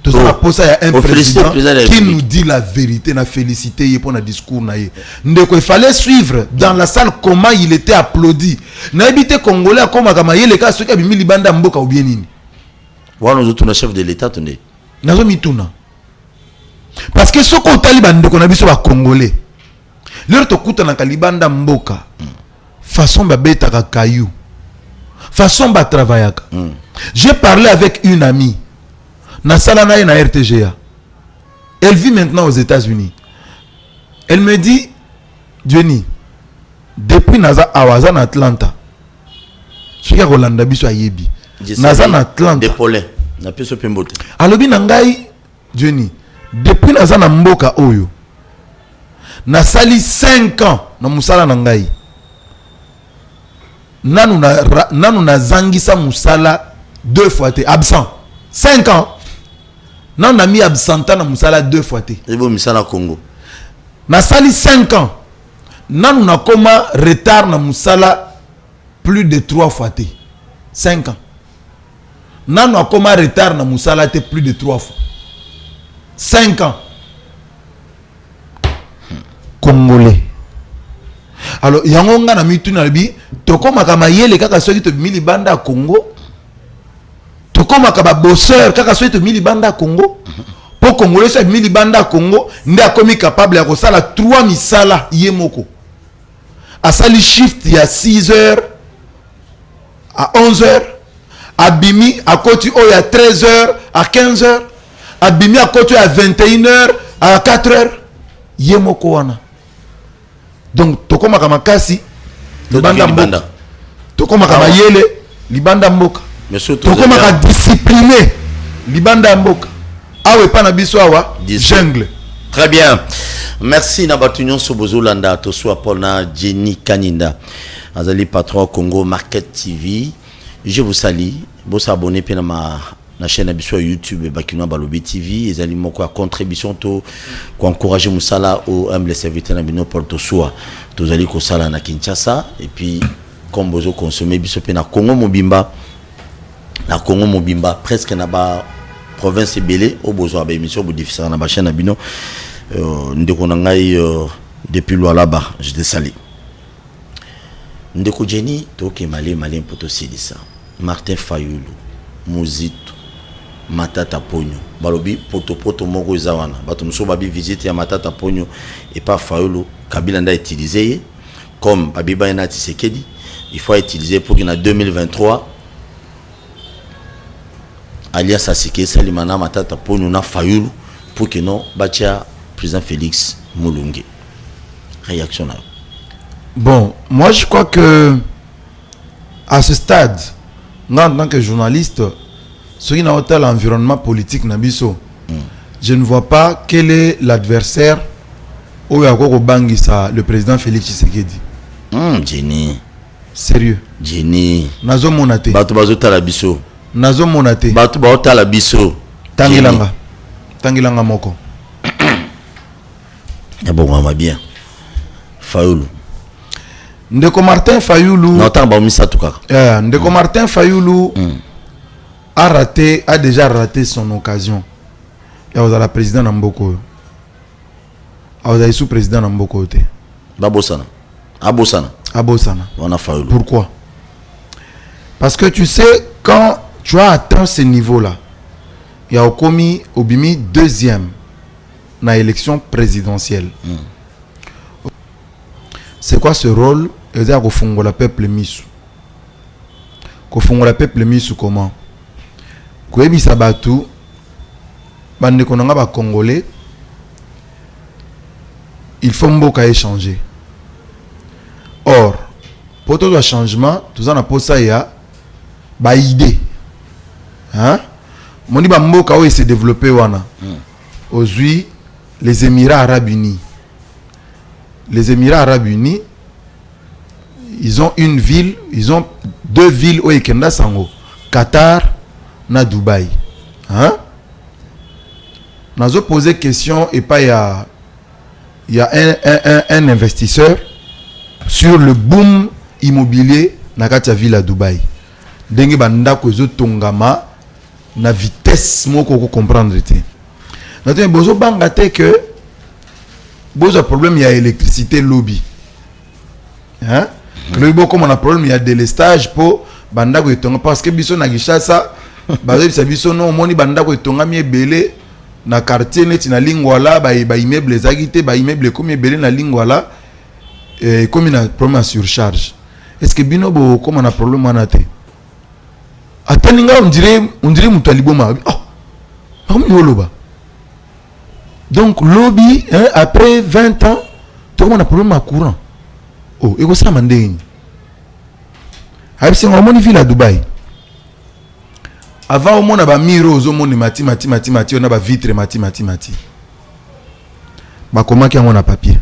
tout ça pour ça il y a un président qui nous dit la vérité na félicité pour na discours na ye ndeko il fallait suivre dans la salle comment il était applaudi na habité congolais comme kama yele ka soki abimi libanda mboka ou bien nini wana nous tourne chef de l'état tonné nazo mituna parce que ce qu'on taliban ndeko na biso ba congolais leur to kuta na kalibanda mboka façon ba beta ka caillou façon ba travaillaka j'ai parlé avec une amie na sala na na RTGA elle vit maintenant aux États-Unis elle me dit Johnny depuis naza awaza na Atlanta soki kolanda biso ayebi naza na Atlanta de Paulin na peso pembote alobi na ngai Johnny depuis naza na mboka oyo na sali 5 ans na musala na ngai nanu na zangisa musala 2 fois te absent 5 ans nanu na mi absentant na musala 2 fois te ebo misala Congo na sali 5 ans nanu na koma retard na musala plus de 3 fois te 5 ans nanu na koma retard na musala te plus de 3 fois 5 ans Congolais. Alors yango nga na mitu na bi tokoma kama yele kaka soki to mili banda Congo tokoma kaba bosseur kaka soki to mili banda Congo po Congolais so mili banda Congo nda komi capable ya kosala 3 misala yemoko asali shift ya 6h à 11h abimi akoti o ya 13h à 15h abimi akoti à 21h à 4h yemoko wana. Donc tokoma kama kasi libanda mboka tokoma kama yele libanda mboka tokoma ka discipliné libanda mboka awe pana biso awa jungle. Très bien, merci Nabatunion Sobozolanda to soit pour na Jenny Kaninda azali patron Congo Market TV. Je vous salue, vous abonnez pe na chaîne abiso YouTube Bakino Balobi TV ezali moko a contribution to ko encourager musala au humble serviteur na bino porto soa tozali ko sala na Kinshasa et puis comme bozo consommer biso pe na Congo Mobimba presque na ba province belé au besoin ba émission bu difficile na ba chaîne na bino ndeko na ngai depuis là-bas je te salue ndeko Jenny to ke malé poto silisa Martin Fayulu Muzito Matata Ponyo balobi poto moko ezawana bato muso babi visite ya Matata Ponyo et pas Fayulu Kabila nda utiliser comme Babiba na Tshisekedi il faut utiliser pour que en 2023 alias Asike Salimana Matata Ponyo na Fayulu pour que non batia président Félix Mulunge. Réaction là. Bon, moi je crois que à ce stade en tant que journaliste ce qui n'a pas l'environnement politique nabiso je ne vois pas quel est l'adversaire au Yakoko Bangisa le président Félix Tshisekedi. Jenny sérieux Jenny nazo monate bato bazota la biso nazo monate bato baota la biso tangilanga moko ya bon mama bien Fayulu ndeko Martin Fayulu non tant ba misa tukaka ndeko Martin Fayulu a déjà raté son occasion. Il y a la président Namboko. Il y a sous-président Namboko. Babosana. Abosana. On a Fayulu. Pourquoi? Parce que tu sais, quand tu as atteint ce niveau-là, il y a commis Obimi deuxième dans l'élection présidentielle. C'est quoi ce rôle? Il y a le peuple misu. Le peuple misu comment? Koyebisa batu bande konanga ba congolais il faut mboka échanger. Or pour tout le changement tout ça na posa ya ba idée hein moni ba mboka o s'est développé wana aujourd'hui les Émirats Arabes Unis ils ont une ville, ils ont 2 villes au Ekenda Sango, Qatar na Dubaï. Hein? Nazo posé question et pas il il y a un investisseur sur le boom immobilier na kati ya ville à Dubaï. Ndenge bandako ezo tongama na vitesse moko ko comprendre te. Maintenant bozo banga te que bozo problème il y a électricité lobby. Hein? Le bo comme on a problème il y a délestage pour bandako etonga parce que biso na Gishasa bazo biso no moni bandako etonga mi ebele na quartier net na Lingwala ba immeuble ezagite ba immeuble comme ebele na Lingwala comme na problème à surcharge. Est-ce que bino bo comme on a problème en até? Ataninga on dirait mutaliboma. Oh, yoloba. Donc lobby hein, après 20 ans, tout le monde a problème à courant. Oh, et ça m'a dit. Avec on ville à Dubaï. Avant au monde a miro au monde mati on a ba vitre mati. Ba comment qui on a papier.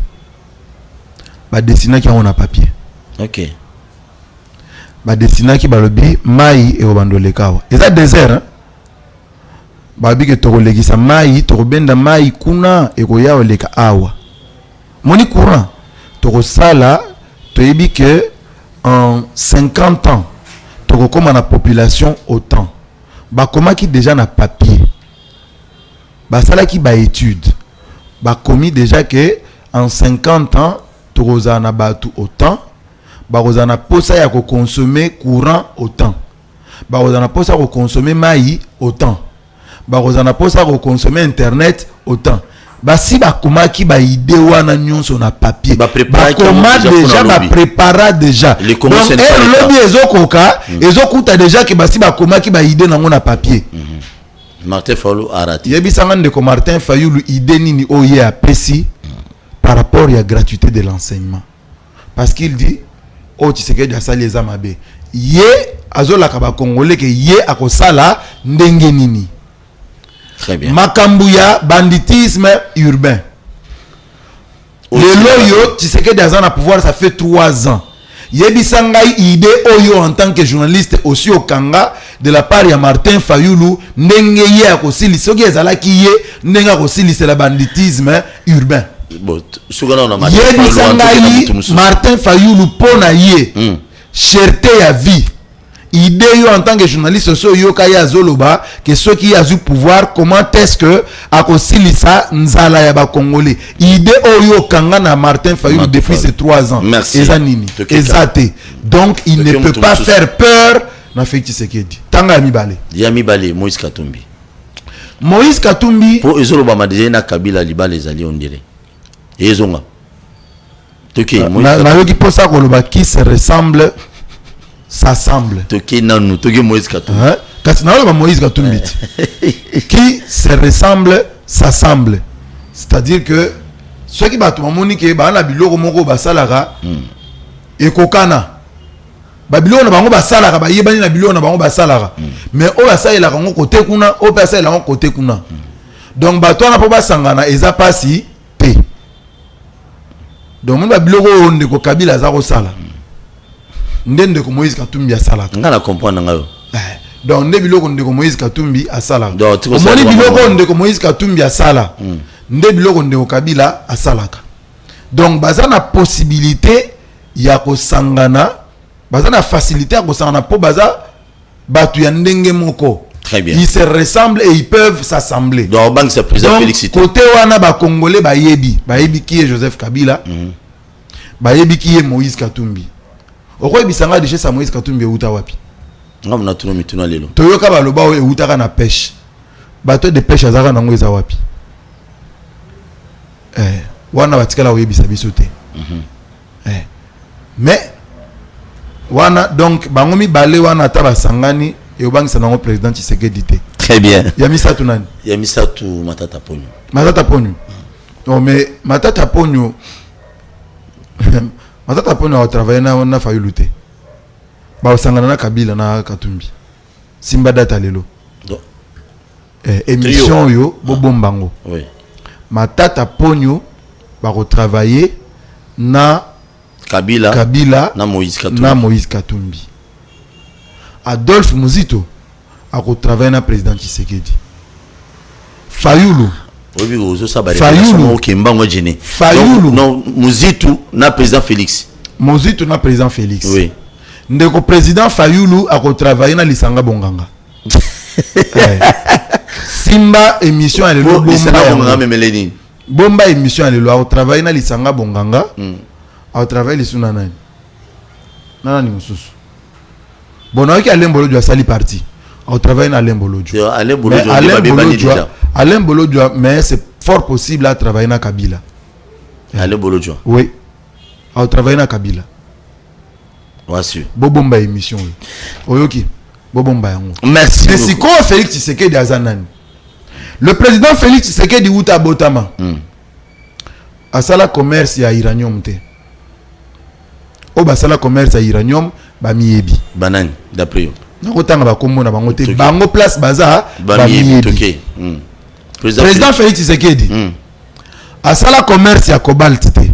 Ba dessiner qui on a papier. OK. Ba dessiner qui ba lobi mai e obandole kawa. Et ça désert hein. Ba bi ke to legisa mai to benda mai kuna e ko ya oleka awa. Moni courant to sala to yebi que en 50 ans to comme la population autant. Ba comment qui déjà na papier. Ba sala qui ba étude. Ba commis déjà que en 50 ans to na batu autant. Barozana posa ya ko consommer courant autant. Barozana posa ko consommer mai autant. Barozana posa ko consommer internet autant. Si ba koma ki ba idée wana nyonso na papier. Ba koma déjà ba prépara déjà. Donc le lobby ezokoka ezokuta déjà que si ba koma ki ba idée nango na papier. Martin Fayulu arati. Yebi sangande ko Martin Fayulu idée nini oye apesi par rapport à la gratuité de l'enseignement. Parce qu'il dit oh tu sais que ça les amabe ye azola kaba congolais que ye akosala ndenge nini. Très bien. Makambuya banditisme urbain. Le loyo tu sais que dans pouvoir ça fait 3 ans. Yebi sangai idée oyo en tant que journaliste aussi au Kanga de la part de Martin Fayulu ndenge ye akosili soki ezala ki ye ndenge akosili c'est la banditisme urbain. Bon, Martin Fayulu pona ye cherté ya vie idée yo en tant que journaliste so yo kaya zoloba que ceux qui a eu pouvoir comment est-ce que akosilisa nzala ya ba congolais idée oyo kanga na Martin Fayulu depuis ces 3 ans ezanini ezate donc il ne peut pas faire peur na Félix Tshisekedi tanga ya mibale Moïse Katumbi pour ezoloba madije na Kabila libale ezali on dirait ezonga toke Moïse posa koloba qui se ressemble s'assemble toke nanu toke Moïse Katumbi kasi na ba Moïse Katumbi qui se ressemble s'assemble c'est-à-dire que ceux qui ba to moni ke ba na biloko moko basalaka ekokana ba biloko na bango basalaka ba yebani na biloko na bango basalaka mais o basalaka ngo côté kuna o basalaka ngo côté kuna donc ba to na po basangana eza pasi pe. Donc mon biloko onde ko Kabila za ko sala ndende ko Moïse Katumbi asala ngana comprendre ngayo donc nde biloko onde ko Moïse Katumbi asala moni biloko onde ko Moïse Katumbi asala nde biloko onde ko Kabila asalaka donc baza na possibilité ya ko sangana baza na facilité ya ko sangana po baza batu ya ndenge moko. Très bien. Ils se ressemblent et ils peuvent s'assembler. Donc, banque c'est président Félix. Côté wana ba Congolais ba yebi qui est Joseph Kabila, ba yebi qui est Moïse Katumbi. Oko bisanga de chez sa Moïse Katumbi uta wapi. Ngam na tuno mituna lelo. Toyoka ba loba e uta na pêche. Bateau de pêche azaka nango eza wapi. Wana batikala oyebisa biso te. Mais wana donc bangomi balé wana taba sangani et au banque c'est notre président Tshisekedi. Très bien. Yamisa Tunani. Yamisa tu Matata Ponyo. Matata Ponyo. Non mais Matata Ponyo. Matata Ponyo a travaillé na Fayulu te. Ba osangana na Kabila na Katumbi. Simba data lelo. Émission yo bobombango. Oui. Matata Ponyo ba retravailler na Kabila na Moïse Katumbi. Adolphe Muzito a retravaillé na président Tshisekedi. Fayulu Oui, ozo ça ba Fayulu OK mbango jene. Fayulu non Muzitu na président Félix. Muzitu na président Félix. Oui. Ndeko président Fayulu a travaillé na Lisanga Bonganga. Simba émission à l'élo bomba émission à l'élo a travaillé na Lisanga Bonganga. A travaillé les sunana. Nana ni mususu. Bon ok Alain Bolo a sali parti. A travaillé na Alain Bolo. Alain Bolo mais c'est fort possible à travailler na Kabila. Alain Bolo. Oui. A travaillé na Kabila. Voici. Bobomba émission. Oyoki. Bobomba yango. Merci. Mais si quoi Félix Tshisekedi azanani. Le président Félix Tshisekedi Uta Botama. Asala commerce ya uranium te. O basala commerce ya uranium ba miyebi. Banane d'après yo. Nakotanga ba kombo na bango te. Bango place baza ba miyebi. Président Félix Tshisekedi. Asala commerce ya cobalt te.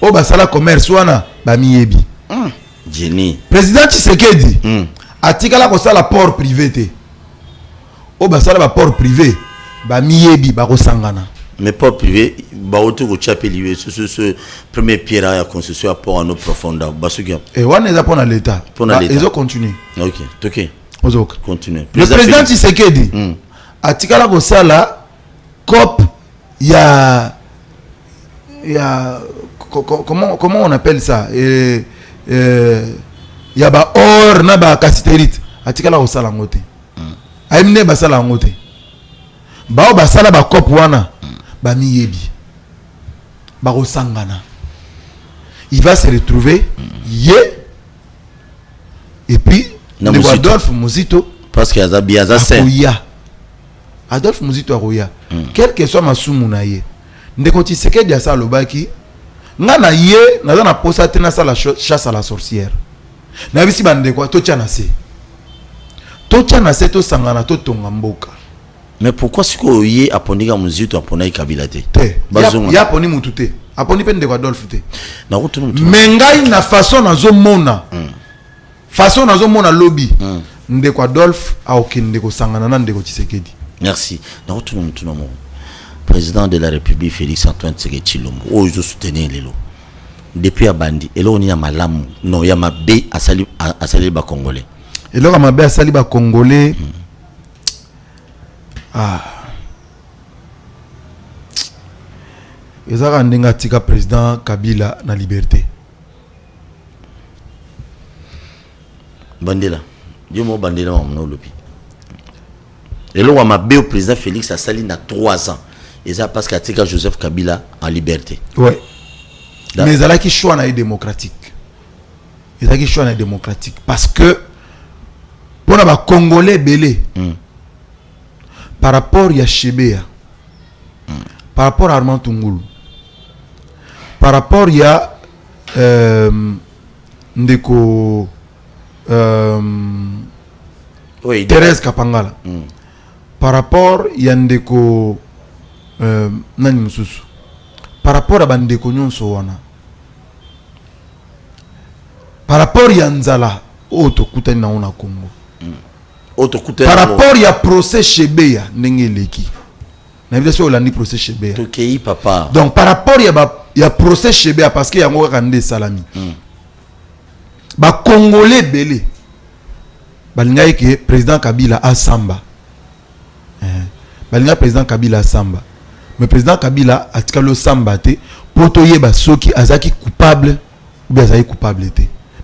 O basala commerce wana ba miyebi. Jenny. Président Tshisekedi. Atikala ko sala port privé te. O basala ba port privé ba miyebi ba ko sangana. Mais port privé ba auto ko chapeli ce premier pierre à construction à port en eau profonde basuga. Et wana eza pona l'état. Pona l'état. Ils continuer. OK, OK. Ozok. Continue. Le président Tshisekedi atikala ko sala COP comment on appelle ça ya ba or na ba cassiterite atikala ko sala ngote. Aimne ba sala ngote. Ba ba sala ba COP wana ba miyebi. Ba ko sangana. Il va se retrouver et puis Adolphe Muzito parce qu'il y a bien ça. Adolphe Muzito aroya. Quel que soit masumu na ye. Ndeko Tshisekedi ya sa lobaki ngana ye naza na posa tena sa la chasse à la sorcière. Na bisi bande kwa to tchana se. To tchana se to sangana to tonga mboka. Mais pourquoi si ko ye aponiga Muzito apona Kabila te? Ya aponi mutu te. Aponi pe ndeko Adolphe te. Na retourne mutu. Mengai na façon nazo mona. Façon nazo mona lobby. Ndeko Adolphe a okende ko sangana na ndeko Tshisekedi. Merci. Na retourne mutu na mo. Président de la République Félix Antoine Tshisekedi Tshilombo. Oh, ils ont soutenu les lots. Depuis à Bandi, et là on y a Malam, non, il y a ma B à Sali ba Congolais. Et là on ma B à Sali ba Congolais. Et ça rendinga tika président Kabila na liberté. Bandela. Dieu mo bandela mon lobi. Et là on ma B au président Félix à Sali na 3 ans. Et ça parce qu'à tika Joseph Kabila en liberté. Ouais. Mais il y a qui choix démocratique. Il y a qui choix démocratique parce que pour les Congolais belé par rapport à Chebea, par rapport à Armand Tungulu, par rapport à Ndeko Thérèse Kapangala, par rapport à Ndeko Nani Mususu, par rapport à Bandeko Nyonso wana, par rapport à Nzala auto kutani na ona Congo, par rapport à procès Chebea ndenge leki na vile so landi procès Chebea tokei papa. Donc par rapport à procès Chebea parce que yango kande salami ba Congolais belé balinga ke président Kabila asamba balinga président Kabila asamba. Mais le président Kabila a dit le Sambate pour te yeba soki azaki coupable ou bien azaki coupable.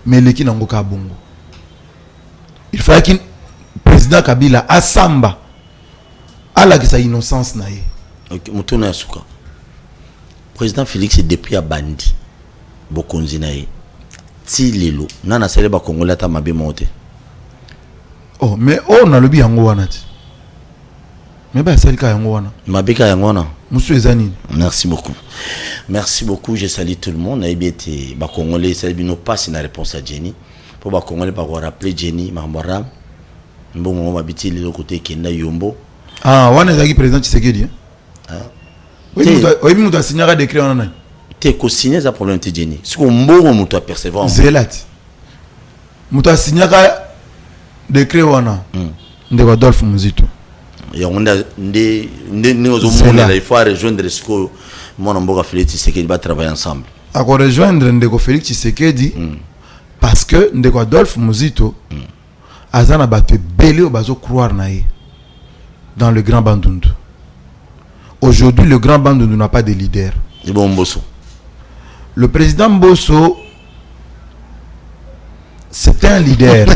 Mais le qui n'a pas bongo. Il fallait que le président Kabila a samba à la sa innocence naie. Ok, mutuna suka. Président Félix est depuis à Bandi. Bokonzi naie. Ti lelo nana sele ba Congolais ta mabe monte. Oh mais on a le bi yango wana ti. Mais bah c'est le cas yango wana. Mabeka yango wana. Monsieur Zanine. Merci beaucoup. Merci beaucoup. Je salue tout le monde. Naïbiété, ba Congolais, ça ne passe une réponse à Jenny. Pour ba Congolais, ba rappeler Jenny, Mambaram. Bon, on va habiter le côté Kenda Yombo. Ah, on est président Tshisekedi. Oui, nous doit signer un décret en année. Tu es co-signé ça problème de Jenny. Ce qu'on m'a dit, tu as persévéré. Zélat. Nous doit signer un décret en année. De Adolphe Muzito. il faut rejoindre ce que mon amboka Félix Tshisekedi va travailler ensemble. À rejoindre Ndeko Félix Tshisekedi parce que Ndeko Adolphe Muzito azana batte belé au bazo croire naïe dans le Grand Bandundu. Aujourd'hui, le Grand Bandundu n'a pas de leader. Le président Mbosso, c'est un leader.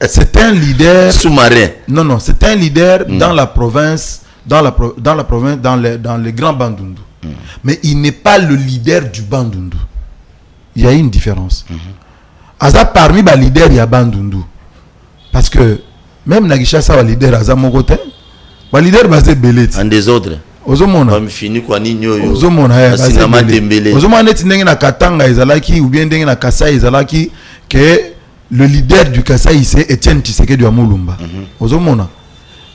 C'est un leader sous-marin. Non, c'est un leader dans la province, dans le Grand Bandundu. Mais il n'est pas le leader du Bandundu. Il y a une différence. Aza parmi les leaders, il y a Bandundu. Parce que même Nagisha sa leader Aza Mokote, le leader basé Belet. En des autres. Ozomona. Comme fini quoi ni nyoyo. Ozomona. Sinama Dembélé. Ozomona neti ndenge na Katanga ezalaki ou bien ndenge na Kasai ezalaki que le leader du Kasai c'est Etienne Tshisekedi wa Mulumba. Ozomona.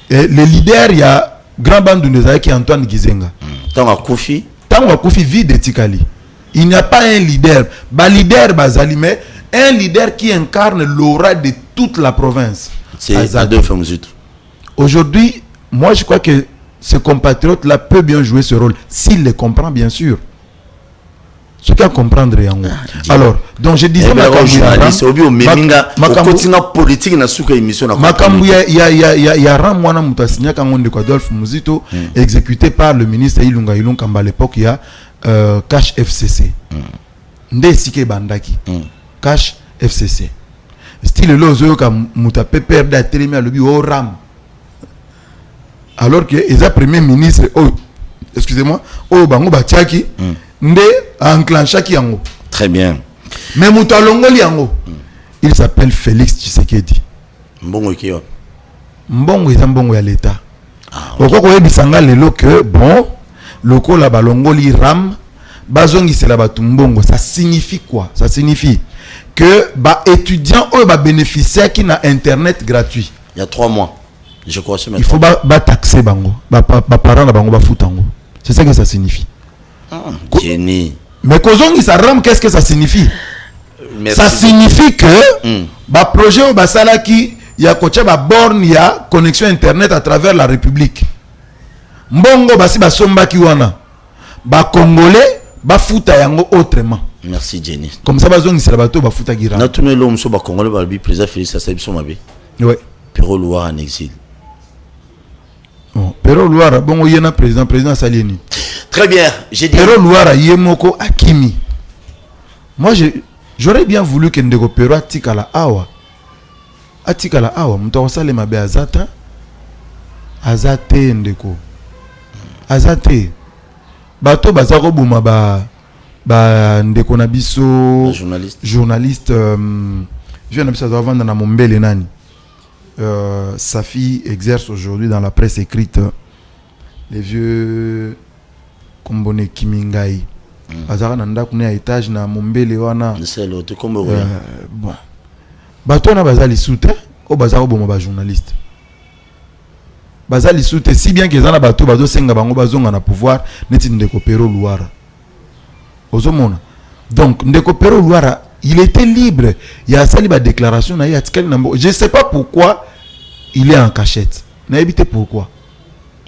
Et le leader il y a Grand Bandundu ezalaki Antoine Gizenga. Tango Koufi vide Tikali. Il n'y a pas un leader. Ba leader bazali mais un leader qui incarne l'aura de toute la province. C'est Adolphe Muzito. Aujourd'hui, moi je crois que ce compatriote-là peut bien jouer ce rôle, s'il le comprend bien sûr. Ce qu'il a comprendre Yango. Alors, donc je disais politique na suka émission na il y a ram mwana mutasinya kangonde kwa Adolphe Muzito exécuté par le ministre Ilunga Kamba à l'époque il y a Cash FCC. Nde sike bandaki. Cash FCC. Style lozo ka mutape perdre à télémé le au ram. Alors que les premier ministre excusez-moi bango batiaki nde enclenchaki yango. Très bien. Mais mutalongoli yango. Il s'appelle Félix Tshisekedi. Mbongo kiyo. Mbongo eza mbongo ya l'état. Okoko yebisanga lelo que bon loko la balongoli ram bazongi c'est la batumbongo. Ça signifie quoi? Ça signifie que ba étudiants ou ba bénéficiaires qui na internet gratuit. Il y a 3 mois. Je crois que il faut taxer bango. Ba parents na bango ba futango. C'est ça que ça signifie. Jenny. Mais kozongi ça ram qu'est-ce que ça signifie? Merci. Ça signifie que ba projet ou ba salaki ya kocha ba borne ya connexion internet à travers la République. Mbongo basi ba somba ki wana. Ba congolais ba futa yango autrement. Merci Jenny. Comme ça bazongi c'est la bateau ba futa gira. Na tout le monde ba congolais ba bi président Félix Tshisekedi mabe. Ouais. Pero Loire en exil. Oh, Pero Loire bon yena président Salieni. Très bien, j'ai dit Pero Loire yemoko akimi. Moi j'aurais bien voulu que Ndeko Pero atikala awa muto osale mabe azata azate Ndeko azate bato bazako buma ba Ndeko na biso journaliste je na biso vendre na Mombele nani sa fille exerce aujourd'hui dans la presse écrite les vieux Kombone Kimingai azaka na ndako na étage na Mombele wana c'est l'autre comme bon bato na bazali soute o bazako bomo ba journaliste bazali soute si bien que ezana bato bazo senga bango bazonga na pouvoir neti Ndeko Pero Loire ozomona donc Ndeko Pero Loire il était libre. Il y a sali ba déclaration na je sais pas pourquoi il est en cachette. Na évité pourquoi.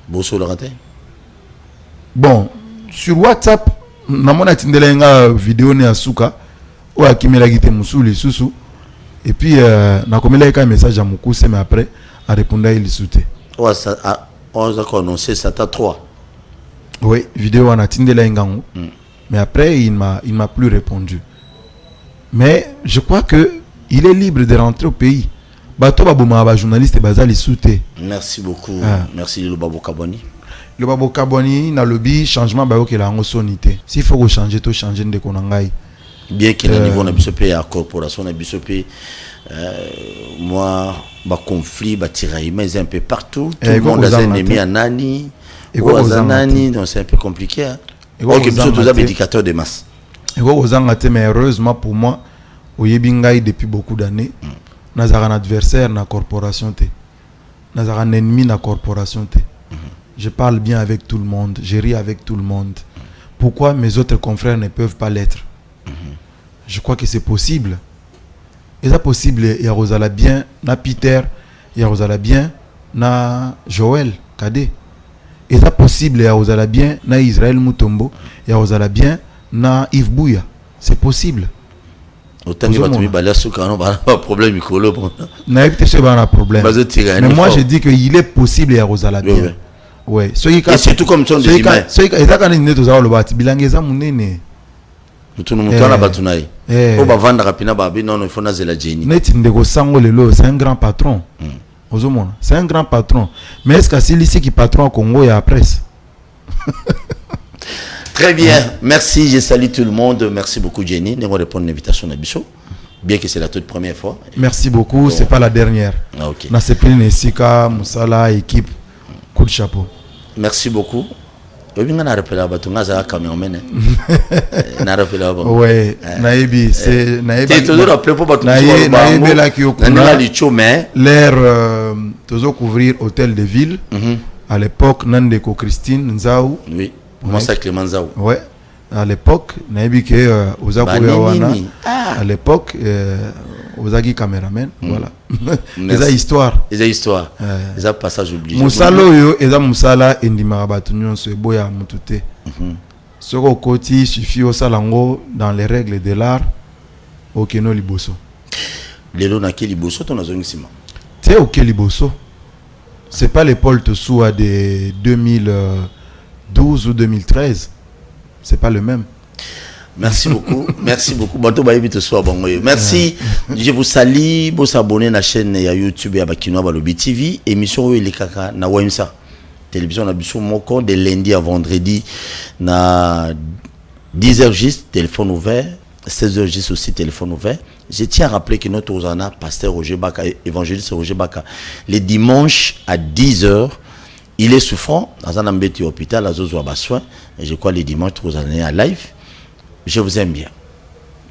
Bosso le raté. Bon, sur WhatsApp, na mona tindelenga vidéo ne asuka o akimela gite musuli susu et puis na komela ka message à Mukuse mais après a répondu il souté. On a annoncé ça à 3. Oui, vidéo na tindelenga mais après il m'a plus répondu. Mais je crois que il est libre de rentrer au pays. Bato baboma ba journaliste bazali souté. Merci beaucoup. Merci le Babo Kaboni. Le Babo Kaboni na lobby changement ba que la ngosonité. S'il faut que changer to changer de konangai. Bien qu'il y ait un niveau na bisope à corporation na bisope moi ba conflit ba tiraillement un peu partout. Tout le monde a un ennemi à nani. Et nani donc c'est un peu compliqué. OK, biso tous indicateurs de masse. Et mais heureusement pour moi, au Yebingaï depuis beaucoup d'années, nous avons un adversaire dans la corporation. Nous avons un ennemi dans la corporation. Je parle bien avec tout le monde, je ris avec tout le monde. Pourquoi mes autres confrères ne peuvent pas l'être? Je crois que c'est possible. Et c'est possible, il y a Rosala bien, na Peter, il y a Rosala bien, na Joël Kade. Et ça possible ya ozala bien na Israël Mutombo, ya ozala bien na Yves Bouya. C'est possible. Autant que tu pas problème micro bon. Na peut-être pas un problème. Mais moi je dis que il est possible ya ozala bien. Ouais, et surtout comme son et ça quand il est aux le bâti bilangeza munene. Mutu mutana batunai. O ba vendre rapina ba non il faut na zela jeni. Net ndeko sango lelo, c'est un grand patron. C'est un grand patron. Mais est-ce que c'est ici qui patron au Congo et à la presse? Très bien. Merci. Je salue tout le monde. Merci beaucoup, Jenny. Nous allons répondre à l'invitation de Bichot. Bien que c'est la toute première fois. Merci beaucoup. Ce n'est pas la dernière. Ah, ok. Dans ce pays, Nessika, Moussala, équipe, coup de chapeau. Merci beaucoup. Oui, c'est toujours appelé pour l'air toujours couvrir hôtel de ville à l'époque Nandeko Christine Nzaou. Oui, moi c'est Clément Nzaou. Ouais, à l'époque Naibi que à l'époque Ozagi caméraman, voilà. Les histoires. Les histoires. Les passages obligés. Moussalo yo eza Moussala endima batunyon se boya mutute. Soko koti suffit au salango dans les règles de l'art au keno liboso. Lelo na ke liboso ton azongisima. Té au ke liboso. C'est pas les Paul Toussoua de 2012 ou 2013. C'est pas le même. Merci beaucoup. Merci beaucoup. Merci. Je vous salue. Vous abonnez à la chaîne YouTube et Bakinoa Balobi TV. Émission il est kaka na Wemsa. Télévision na biso moko de lundi à vendredi na 10h juste téléphone ouvert, 16h juste aussi téléphone ouvert. Je tiens à rappeler que notre Ozana pasteur Roger Baka, évangéliste Roger Baka, les dimanches à 10h, il est souffrant dans un embêté hôpital à Zozo Abasoin. Et je crois les dimanches Ozana est à live. Je vous aime bien.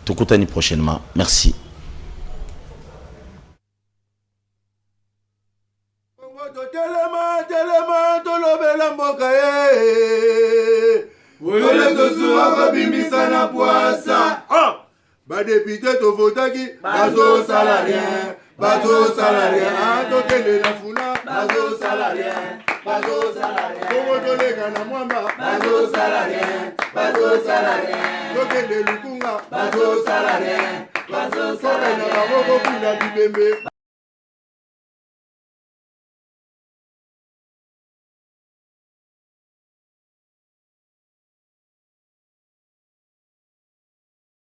Tout côté prochainement. Merci. Député to votaki bazo salarien tokende na funa bazo salarien Kongo tolega na mwamba bazo salarien tokende lukunga bazo salarien na maboko kuna bibembe.